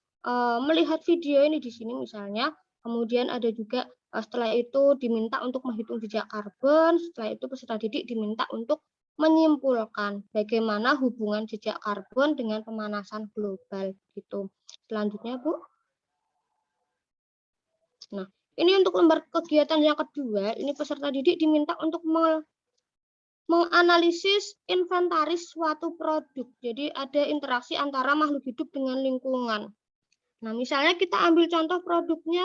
[SPEAKER 4] melihat video ini di sini misalnya, kemudian ada juga setelah itu diminta untuk menghitung jejak karbon, setelah itu peserta didik diminta untuk menyimpulkan bagaimana hubungan jejak karbon dengan pemanasan global gitu. Selanjutnya, Bu. Nah, ini untuk lembar kegiatan yang kedua, ini peserta didik diminta untuk menganalisis inventaris suatu produk. Jadi ada interaksi antara makhluk hidup dengan lingkungan. Nah, misalnya kita ambil contoh produknya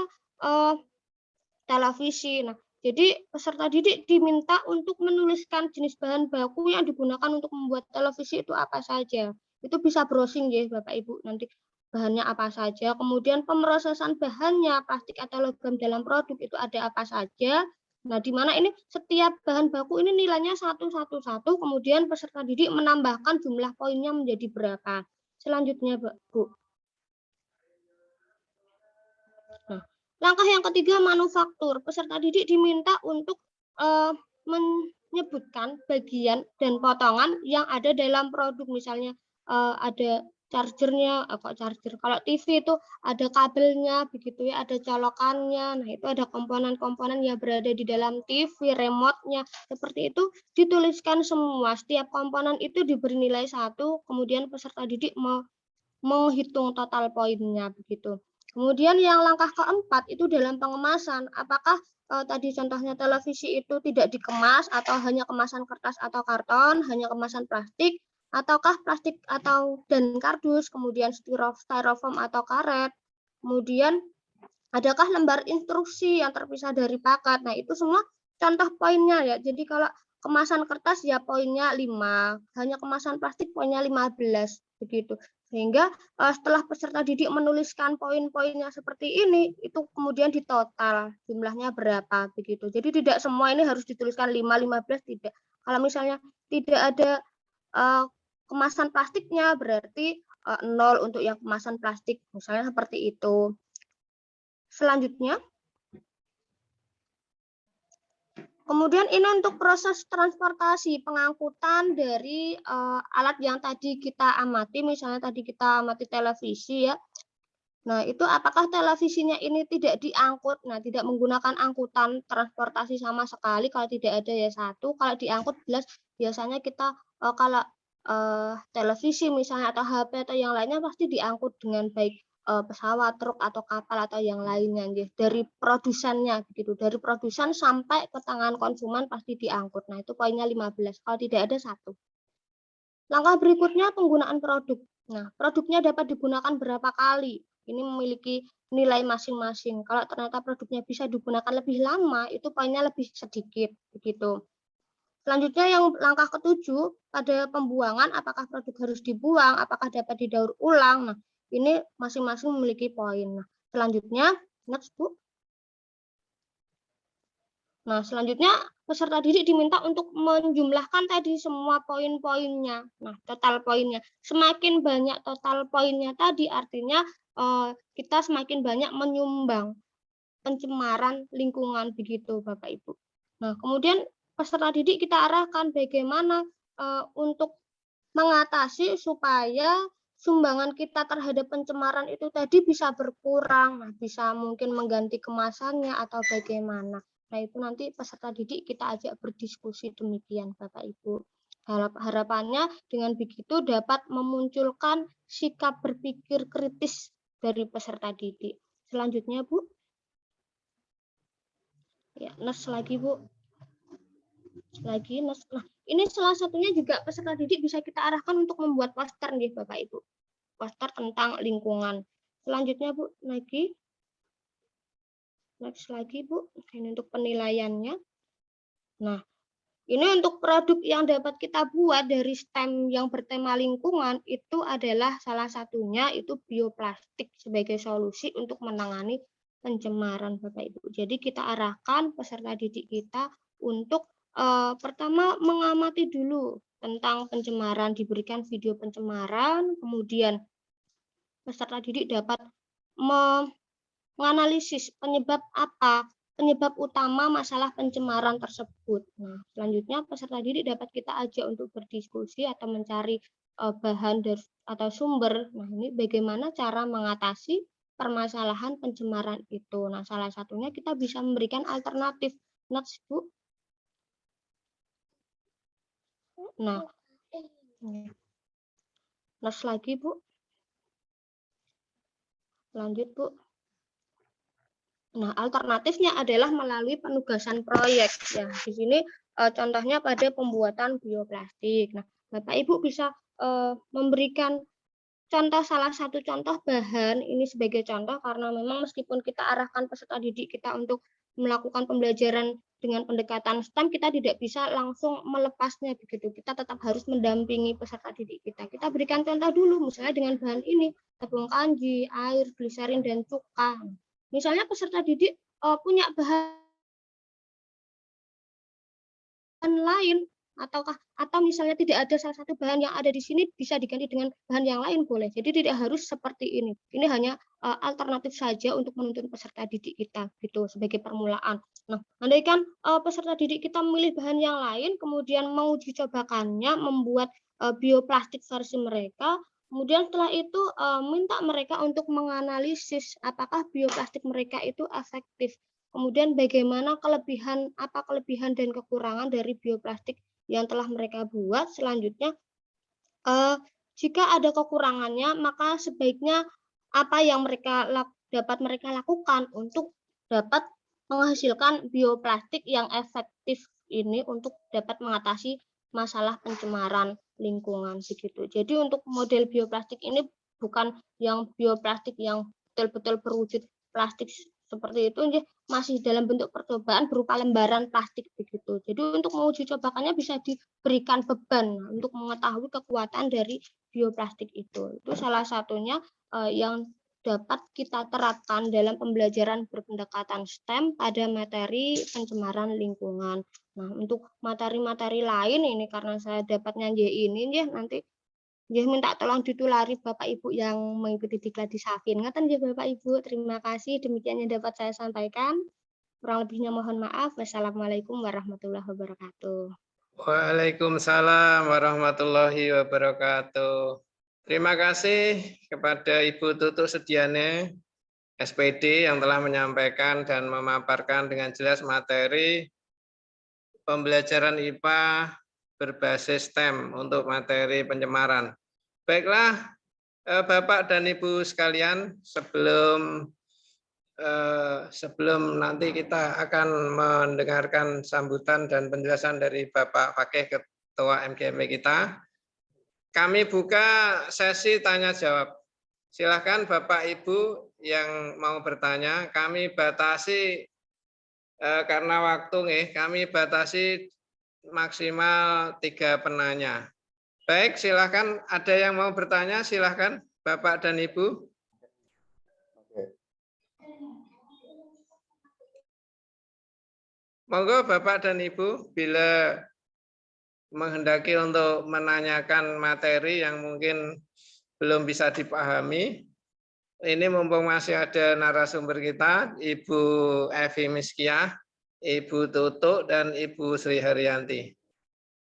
[SPEAKER 4] televisi. Nah, jadi peserta didik diminta untuk menuliskan jenis bahan baku yang digunakan untuk membuat televisi itu apa saja. Itu bisa browsing ya Bapak Ibu, nanti bahannya apa saja. Kemudian pemrosesan bahannya, plastik atau logam dalam produk itu ada apa saja. Nah, di mana ini setiap bahan baku ini nilainya 111, kemudian peserta didik menambahkan jumlah poinnya menjadi berapa. Selanjutnya, Bu. Nah, langkah yang ketiga manufaktur. Peserta didik diminta untuk menyebutkan bagian dan potongan yang ada dalam produk. Misalnya ada chargernya, kalau TV itu ada kabelnya, begitu ya, ada colokannya. Nah, itu ada komponen-komponen yang berada di dalam TV, remote-nya, seperti itu dituliskan semua. Setiap komponen itu diberi nilai 1, kemudian peserta didik mau menghitung total poinnya, begitu. Kemudian yang langkah keempat itu dalam pengemasan. Apakah tadi contohnya televisi itu tidak dikemas atau hanya kemasan kertas atau karton, hanya kemasan plastik, ataukah plastik dan kardus, kemudian styrofoam atau karet, kemudian adakah lembar instruksi yang terpisah dari paket. Nah, itu semua contoh poinnya ya. Jadi kalau kemasan kertas ya poinnya 5, hanya kemasan plastik poinnya 15, begitu. Sehingga setelah peserta didik menuliskan poin-poinnya seperti ini, itu kemudian ditotal jumlahnya berapa, begitu. Jadi tidak semua ini harus dituliskan 5, 15, tidak. Kalau misalnya tidak ada kemasan plastiknya, berarti 0 untuk yang kemasan plastik, misalnya seperti itu. Selanjutnya, kemudian ini untuk proses transportasi, pengangkutan dari alat yang tadi kita amati, misalnya tadi kita amati televisi ya. Nah, itu apakah televisinya ini tidak diangkut? Nah, tidak menggunakan angkutan transportasi sama sekali, kalau tidak ada ya 1, kalau diangkut jelas biasanya kita kalau televisi misalnya atau HP atau yang lainnya pasti diangkut dengan baik pesawat, truk atau kapal atau yang lainnya, dari produsennya begitu, dari produsen sampai ke tangan konsumen pasti diangkut. Nah, itu poinnya 15, kalau tidak ada 1. Langkah berikutnya penggunaan produk. Nah, produknya dapat digunakan berapa kali? Ini memiliki nilai masing-masing. Kalau ternyata produknya bisa digunakan lebih lama, itu poinnya lebih sedikit, begitu. Selanjutnya yang langkah ketujuh, pada pembuangan, apakah produk harus dibuang, apakah dapat didaur ulang. Nah, ini masing-masing memiliki poin. Nah, selanjutnya, next Bu. Nah, selanjutnya peserta didik diminta untuk menjumlahkan tadi semua poin-poinnya. Nah, total poinnya. Semakin banyak total poinnya tadi, artinya kita semakin banyak menyumbang pencemaran lingkungan, begitu Bapak Ibu. Nah, kemudian peserta didik kita arahkan bagaimana untuk mengatasi supaya sumbangan kita terhadap pencemaran itu tadi bisa berkurang, nah, bisa mungkin mengganti kemasannya atau bagaimana. Nah, itu nanti peserta didik kita ajak berdiskusi demikian Bapak Ibu. Harapannya dengan begitu dapat memunculkan sikap berpikir kritis dari peserta didik. Selanjutnya Bu. Ya, next lagi Bu. Lagi next. Nah, ini salah satunya juga peserta didik bisa kita arahkan untuk membuat poster nih Bapak Ibu. Poster tentang lingkungan. Selanjutnya Bu, lagi. Next lagi Bu, ini untuk penilaiannya. Nah, ini untuk produk yang dapat kita buat dari STEM yang bertema lingkungan, itu adalah salah satunya itu bioplastik sebagai solusi untuk menangani pencemaran Bapak Ibu. Jadi kita arahkan peserta didik kita untuk pertama mengamati dulu tentang pencemaran, diberikan video pencemaran, kemudian peserta didik dapat menganalisis penyebab utama masalah pencemaran tersebut. Nah, selanjutnya peserta didik dapat kita ajak untuk berdiskusi atau mencari bahan atau sumber. Nah, ini bagaimana cara mengatasi permasalahan pencemaran itu. Nah, salah satunya kita bisa memberikan alternatif. Next, Bu. Nah, next lagi, Bu. Lanjut, Bu. Nah, alternatifnya adalah melalui penugasan proyek. Ya, di sini contohnya pada pembuatan bioplastik. Nah, Bapak Ibu bisa memberikan salah satu contoh bahan ini sebagai contoh, karena memang meskipun kita arahkan peserta didik kita untuk melakukan pembelajaran dengan pendekatan STEM, kita tidak bisa langsung melepasnya begitu. Kita tetap harus mendampingi peserta didik kita. Kita berikan contoh dulu, misalnya dengan bahan ini, tepung kanji, air, gliserin, dan cuka. Misalnya peserta didik punya bahan bahan lain, atau misalnya tidak ada salah satu bahan yang ada di sini bisa diganti dengan bahan yang lain boleh. Jadi tidak harus seperti ini. Ini hanya alternatif saja untuk menuntun peserta didik kita gitu sebagai permulaan. Nah, andaikan peserta didik kita memilih bahan yang lain, kemudian mau uji cobakannya membuat bioplastik versi mereka, kemudian setelah itu minta mereka untuk menganalisis apakah bioplastik mereka itu efektif. Kemudian bagaimana kelebihan dan kekurangan dari bioplastik yang telah mereka buat. Selanjutnya, jika ada kekurangannya, maka sebaiknya apa yang dapat mereka lakukan untuk dapat menghasilkan bioplastik yang efektif ini untuk dapat mengatasi masalah pencemaran lingkungan begitu. Jadi untuk model bioplastik ini bukan yang bioplastik yang betul-betul berwujud plastik seperti itu, masih dalam bentuk percobaan berupa lembaran plastik begitu. Jadi untuk menguji cobakannya bisa diberikan beban untuk mengetahui kekuatan dari bioplastik itu. Itu salah satunya yang dapat kita terapkan dalam pembelajaran berpendekatan STEM pada materi pencemaran lingkungan. Nah, untuk materi-materi lain ini karena saya dapatnya ini nanti minta tolong ditulari Bapak Ibu yang mengikuti diklat di Safin. Ngaten ya Bapak Ibu, terima kasih. Demikian yang dapat saya sampaikan. Kurang lebihnya mohon maaf. Wassalamualaikum warahmatullahi wabarakatuh.
[SPEAKER 1] Waalaikumsalam warahmatullahi wabarakatuh. Terima kasih kepada Ibu Tutu Sediane, SPD yang telah menyampaikan dan memaparkan dengan jelas materi pembelajaran IPA berbasis STEM untuk materi pencemaran. Baiklah, Bapak dan Ibu sekalian, sebelum nanti kita akan mendengarkan sambutan dan penjelasan dari Bapak Fakih, Ketua MGMP kita, kami buka sesi tanya jawab. Silakan Bapak Ibu yang mau bertanya, kami batasi karena waktu kami batasi maksimal 3 penanya. Baik, silakan ada yang mau bertanya, silakan Bapak dan Ibu. Monggo Bapak dan Ibu bila menghendaki untuk menanyakan materi yang mungkin belum bisa dipahami. Ini mumpung masih ada narasumber kita, Ibu Evi Miskiah, Ibu Tutu, dan Ibu Sri Haryanti.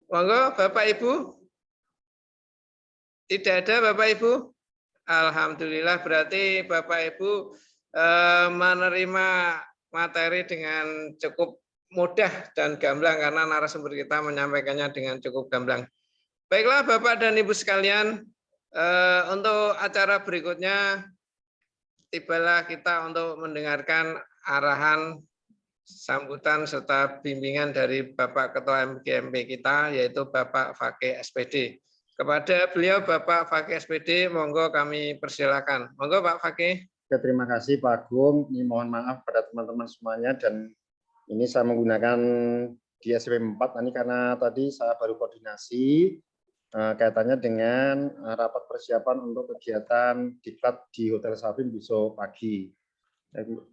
[SPEAKER 1] Monggo Bapak Ibu. Tidak ada Bapak Ibu? Alhamdulillah, berarti Bapak Ibu menerima materi dengan cukup mudah dan gamblang karena narasumber kita menyampaikannya dengan cukup gamblang. Baiklah Bapak dan Ibu sekalian, untuk acara berikutnya tibalah kita untuk mendengarkan arahan sambutan serta bimbingan dari Bapak Ketua MGMP kita, yaitu Bapak Fakih SPD. Kepada beliau Bapak Fakih SPD, monggo kami persilakan. Monggo Pak Fakih.
[SPEAKER 5] Terima kasih Pak Agung. Ini mohon maaf pada teman-teman semuanya, dan ini saya menggunakan di SMP 4 ini karena tadi saya baru koordinasi kaitannya dengan rapat persiapan untuk kegiatan diklat di Hotel Safin besok pagi.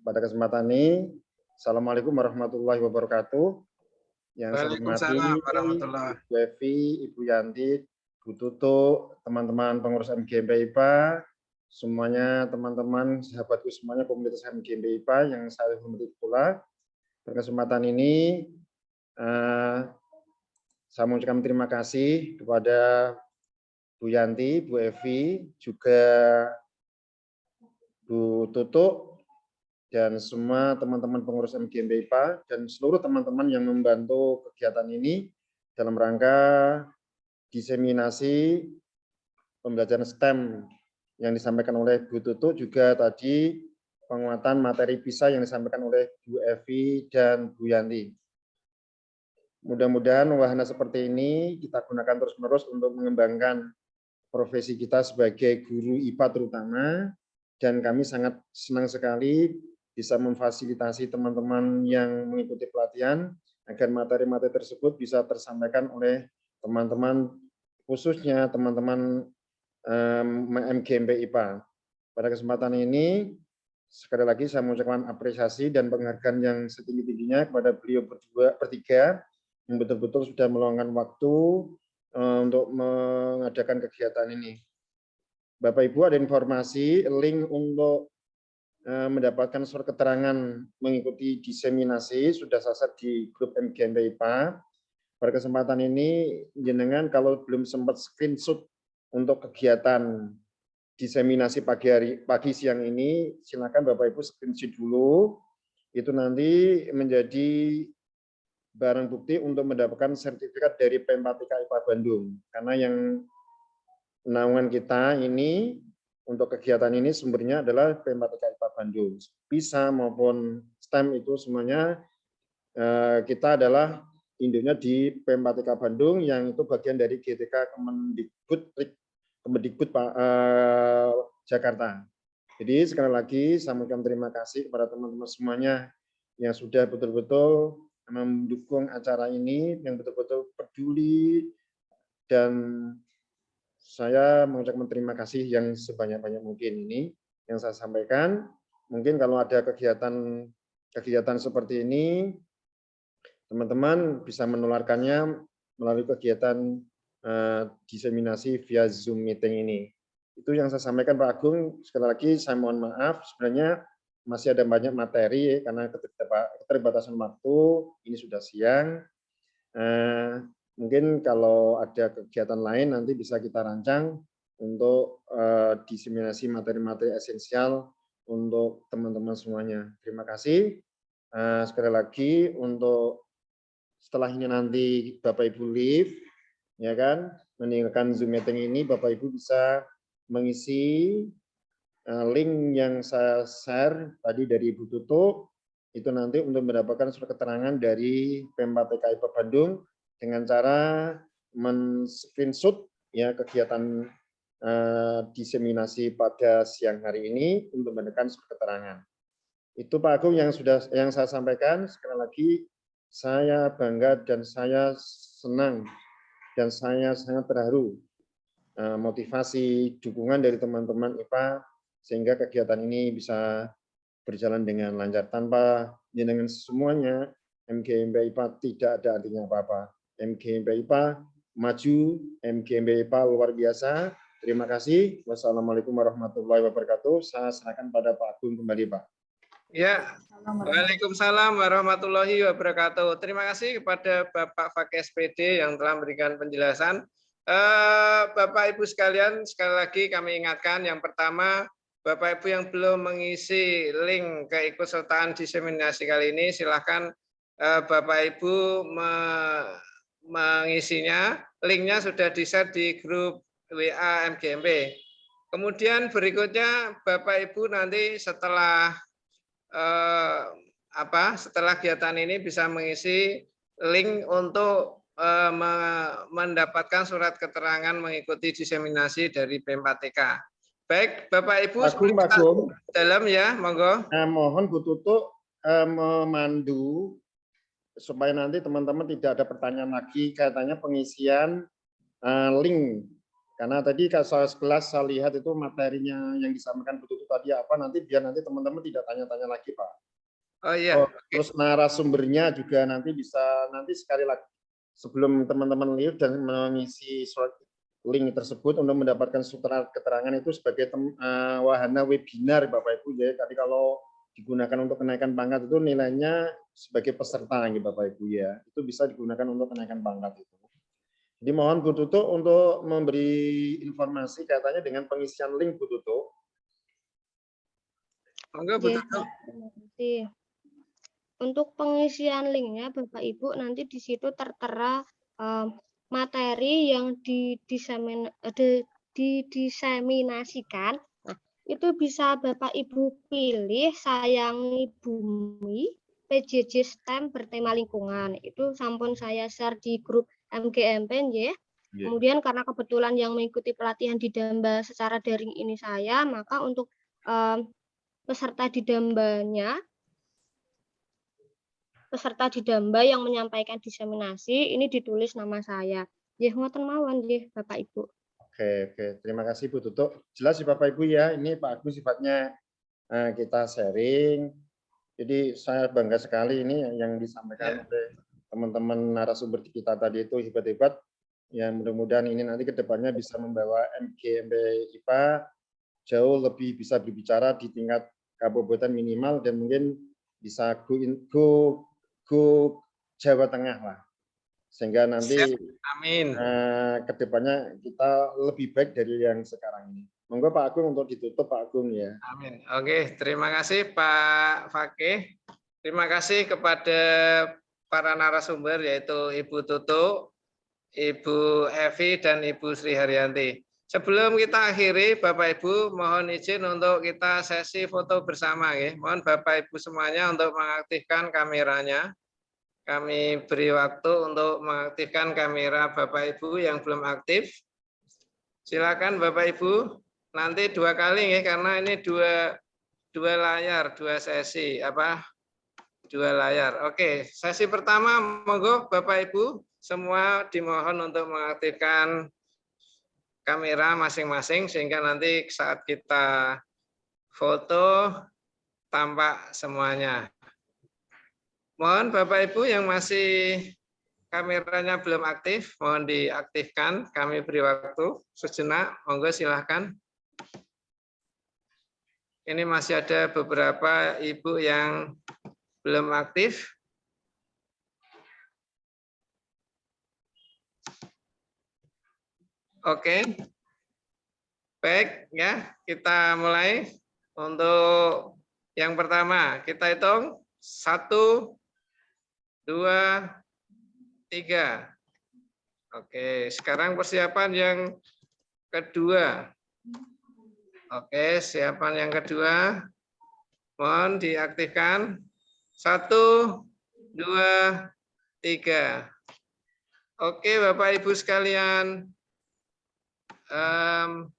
[SPEAKER 5] Pada kesempatan ini, Assalamualaikum warahmatullahi wabarakatuh. Yang saya hormati Ibu Evi, Ibu Yanti, Bu Tutu, teman-teman pengurus MGMP IPA, semuanya teman-teman sahabatku semuanya komunitas MGMP IPA yang saya hormati pula. Pada kesempatan ini saya mengucapkan terima kasih kepada Bu Yanti, Bu Evi, juga Bu Tutu, dan semua teman-teman pengurus MGMP IPA, dan seluruh teman-teman yang membantu kegiatan ini dalam rangka diseminasi pembelajaran STEM yang disampaikan oleh Bu Tutu, juga tadi penguatan materi PISA yang disampaikan oleh Bu Evi dan Bu Yanti. Mudah-mudahan wahana seperti ini kita gunakan terus-menerus untuk mengembangkan profesi kita sebagai guru IPA terutama, dan kami sangat senang sekali bisa memfasilitasi teman-teman yang mengikuti pelatihan agar materi-materi tersebut bisa tersampaikan oleh teman-teman, khususnya teman-teman MGMP IPA. Pada kesempatan ini, sekali lagi saya mengucapkan apresiasi dan penghargaan yang setinggi-tingginya kepada beliau bertiga yang betul-betul sudah meluangkan waktu untuk mengadakan kegiatan ini. Bapak Ibu, ada informasi link untuk mendapatkan surat keterangan mengikuti diseminasi sudah saya di grup MGMP IPA. Pada kesempatan ini, jenengan kalau belum sempat screenshot untuk kegiatan diseminasi pagi siang ini, silakan Bapak Ibu screenshot dulu. Itu nanti menjadi barang bukti untuk mendapatkan sertifikat dari Pembatika IPA Bandung. Karena yang naungan kita ini untuk kegiatan ini sumbernya adalah Pembatika IPA Bandung. PISA maupun STEM itu semuanya kita adalah induknya di Pembatika Bandung yang itu bagian dari GTK Kemendikbud Jakarta. Jadi sekali lagi saya mengucapkan terima kasih kepada teman-teman semuanya yang sudah betul-betul mendukung acara ini, yang betul-betul peduli, dan saya mengucapkan terima kasih yang sebanyak-banyak mungkin ini yang saya sampaikan. Mungkin kalau ada kegiatan seperti ini, teman-teman bisa menularkannya melalui kegiatan diseminasi via Zoom meeting ini. Itu yang saya sampaikan Pak Agung. Sekali lagi saya mohon maaf, sebenarnya masih ada banyak materi karena keterbatasan waktu, ini sudah siang. Mungkin kalau ada kegiatan lain nanti bisa kita rancang untuk diseminasi materi-materi esensial untuk teman-teman semuanya. Terima kasih. Sekali lagi untuk setelah ini nanti Bapak Ibu live, ya kan, meninggalkan Zoom meeting ini, Bapak Ibu bisa mengisi link yang saya share tadi dari Ibu Tutu, itu nanti untuk mendapatkan surat keterangan dari Pembatika IPA Bandung dengan cara men-screenshot ya kegiatan diseminasi pada siang hari ini untuk mendapatkan surat keterangan. Itu Pak Agung yang saya sampaikan. Sekali lagi saya bangga dan saya senang dan saya sangat terharu motivasi dukungan dari teman-teman IPA sehingga kegiatan ini bisa berjalan dengan lancar. Tanpa jenengan semuanya, MGMP IPA tidak ada artinya apa-apa. MGMP IPA maju, MGMP IPA luar biasa. Terima kasih. Wassalamualaikum warahmatullahi wabarakatuh. Saya serahkan pada Pak Agung kembali, Pak.
[SPEAKER 1] Ya, waalaikumsalam warahmatullahi wabarakatuh. Terima kasih kepada Bapak Fakih SPD yang telah memberikan penjelasan. Bapak Ibu sekalian, sekali lagi kami ingatkan yang pertama, Bapak Ibu yang belum mengisi link keikutsertaan diseminasi kali ini, silakan Bapak Ibu mengisinya. Linknya sudah di-share di grup WA MGMP. Kemudian berikutnya Bapak Ibu nanti setelah setelah kegiatan ini bisa mengisi link untuk mendapatkan surat keterangan mengikuti diseminasi dari Pembatika. Baik, Bapak Ibu,
[SPEAKER 5] Pak Agung,
[SPEAKER 1] dalam ya, monggo.
[SPEAKER 5] Mohon Bu Tutu memandu supaya nanti teman-teman tidak ada pertanyaan lagi kaitannya pengisian link. Karena tadi kalau sekelas saya lihat itu materinya yang disampaikan Bu Tutu tadi apa, nanti biar nanti teman-teman tidak tanya-tanya lagi, Pak.
[SPEAKER 1] Oh iya.
[SPEAKER 5] Terus narasumbernya juga nanti bisa, nanti sekali lagi sebelum teman-teman live dan mengisi surat link tersebut untuk mendapatkan surat keterangan itu sebagai wahana webinar Bapak Ibu ya. Tadi kalau digunakan untuk kenaikan pangkat itu nilainya sebagai peserta gitu Bapak Ibu ya. Itu bisa digunakan untuk kenaikan pangkat itu. Jadi mohon Bu Tutu untuk memberi informasi kaitannya dengan pengisian link Bu Tutu.
[SPEAKER 1] Monggo Bu Tutu.
[SPEAKER 4] Terima kasih. Untuk pengisian linknya Bapak Ibu nanti di situ tertera materi yang didiseminasikan. Nah, itu bisa Bapak Ibu pilih Sayangi Bumi PJJ STEM bertema lingkungan. Itu sampun saya share di grup MGMP ya. Kemudian karena kebetulan yang mengikuti pelatihan di Damba secara daring ini saya, maka untuk peserta di Damba yang menyampaikan diseminasi ini ditulis nama saya. Nggih ngoten mawon nggih Bapak Ibu.
[SPEAKER 5] Oke, terima kasih Bu Tutu. Jelas sih Bapak Ibu ya, ini Pak Agus sifatnya kita sharing. Jadi saya bangga sekali ini yang disampaikan oleh teman-teman narasumber kita tadi itu hebat-hebat. Ya, mudah-mudahan ini nanti ke depannya bisa membawa MGMP IPA jauh lebih bisa berbicara di tingkat kabupaten minimal dan mungkin bisa go Jawa Tengah lah. Sehingga nanti
[SPEAKER 1] Amin.
[SPEAKER 5] ke depannya kita lebih baik dari yang sekarang ini. Monggo Pak Agung untuk ditutup Pak Agung ya.
[SPEAKER 1] Amin. Oke, terima kasih Pak Fakih. Terima kasih kepada para narasumber yaitu Ibu Tutu, Ibu Evi, dan Ibu Sri Haryanti. Sebelum kita akhiri, Bapak Ibu mohon izin untuk kita sesi foto bersama. Ya. Mohon Bapak Ibu semuanya untuk mengaktifkan kameranya. Kami beri waktu untuk mengaktifkan kamera Bapak Ibu yang belum aktif. Silakan Bapak Ibu, nanti 2 kali ya, karena ini dua layar, 2 sesi, 2 layar. Oke, sesi pertama, monggo Bapak Ibu semua dimohon untuk mengaktifkan kamera masing-masing sehingga nanti saat kita foto tampak semuanya. Mohon Bapak Ibu yang masih kameranya belum aktif, mohon diaktifkan. Kami beri waktu sejenak. Monggo silahkan. Ini masih ada beberapa ibu yang belum aktif. Oke. Baik ya, kita mulai. Untuk yang pertama, kita hitung 1, 2, 3. Oke, sekarang persiapan yang kedua. Oke, siapan yang kedua. Mohon diaktifkan. 1, 2, 3. Oke, Bapak Ibu sekalian.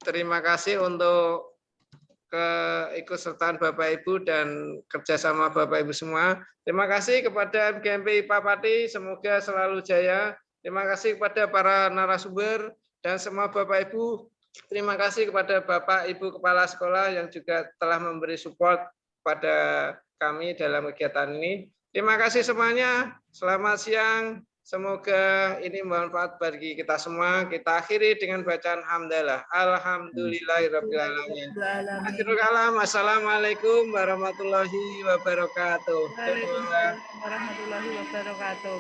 [SPEAKER 1] Terima kasih untuk keikutsertaan Bapak Ibu dan kerjasama Bapak Ibu semua. Terima kasih kepada MGMP IPA Pati, semoga selalu jaya. Terima kasih kepada para narasumber dan semua Bapak Ibu. Terima kasih kepada Bapak Ibu Kepala Sekolah yang juga telah memberi support pada kami dalam kegiatan ini. Terima kasih semuanya. Selamat siang. Semoga ini bermanfaat bagi kita semua. Kita akhiri dengan bacaan hamdalah. Alhamdulillahirabbil alamin. Akhirul kalam. Assalamualaikum warahmatullahi wabarakatuh.
[SPEAKER 6] Waalaikumsalam warahmatullahi wabarakatuh.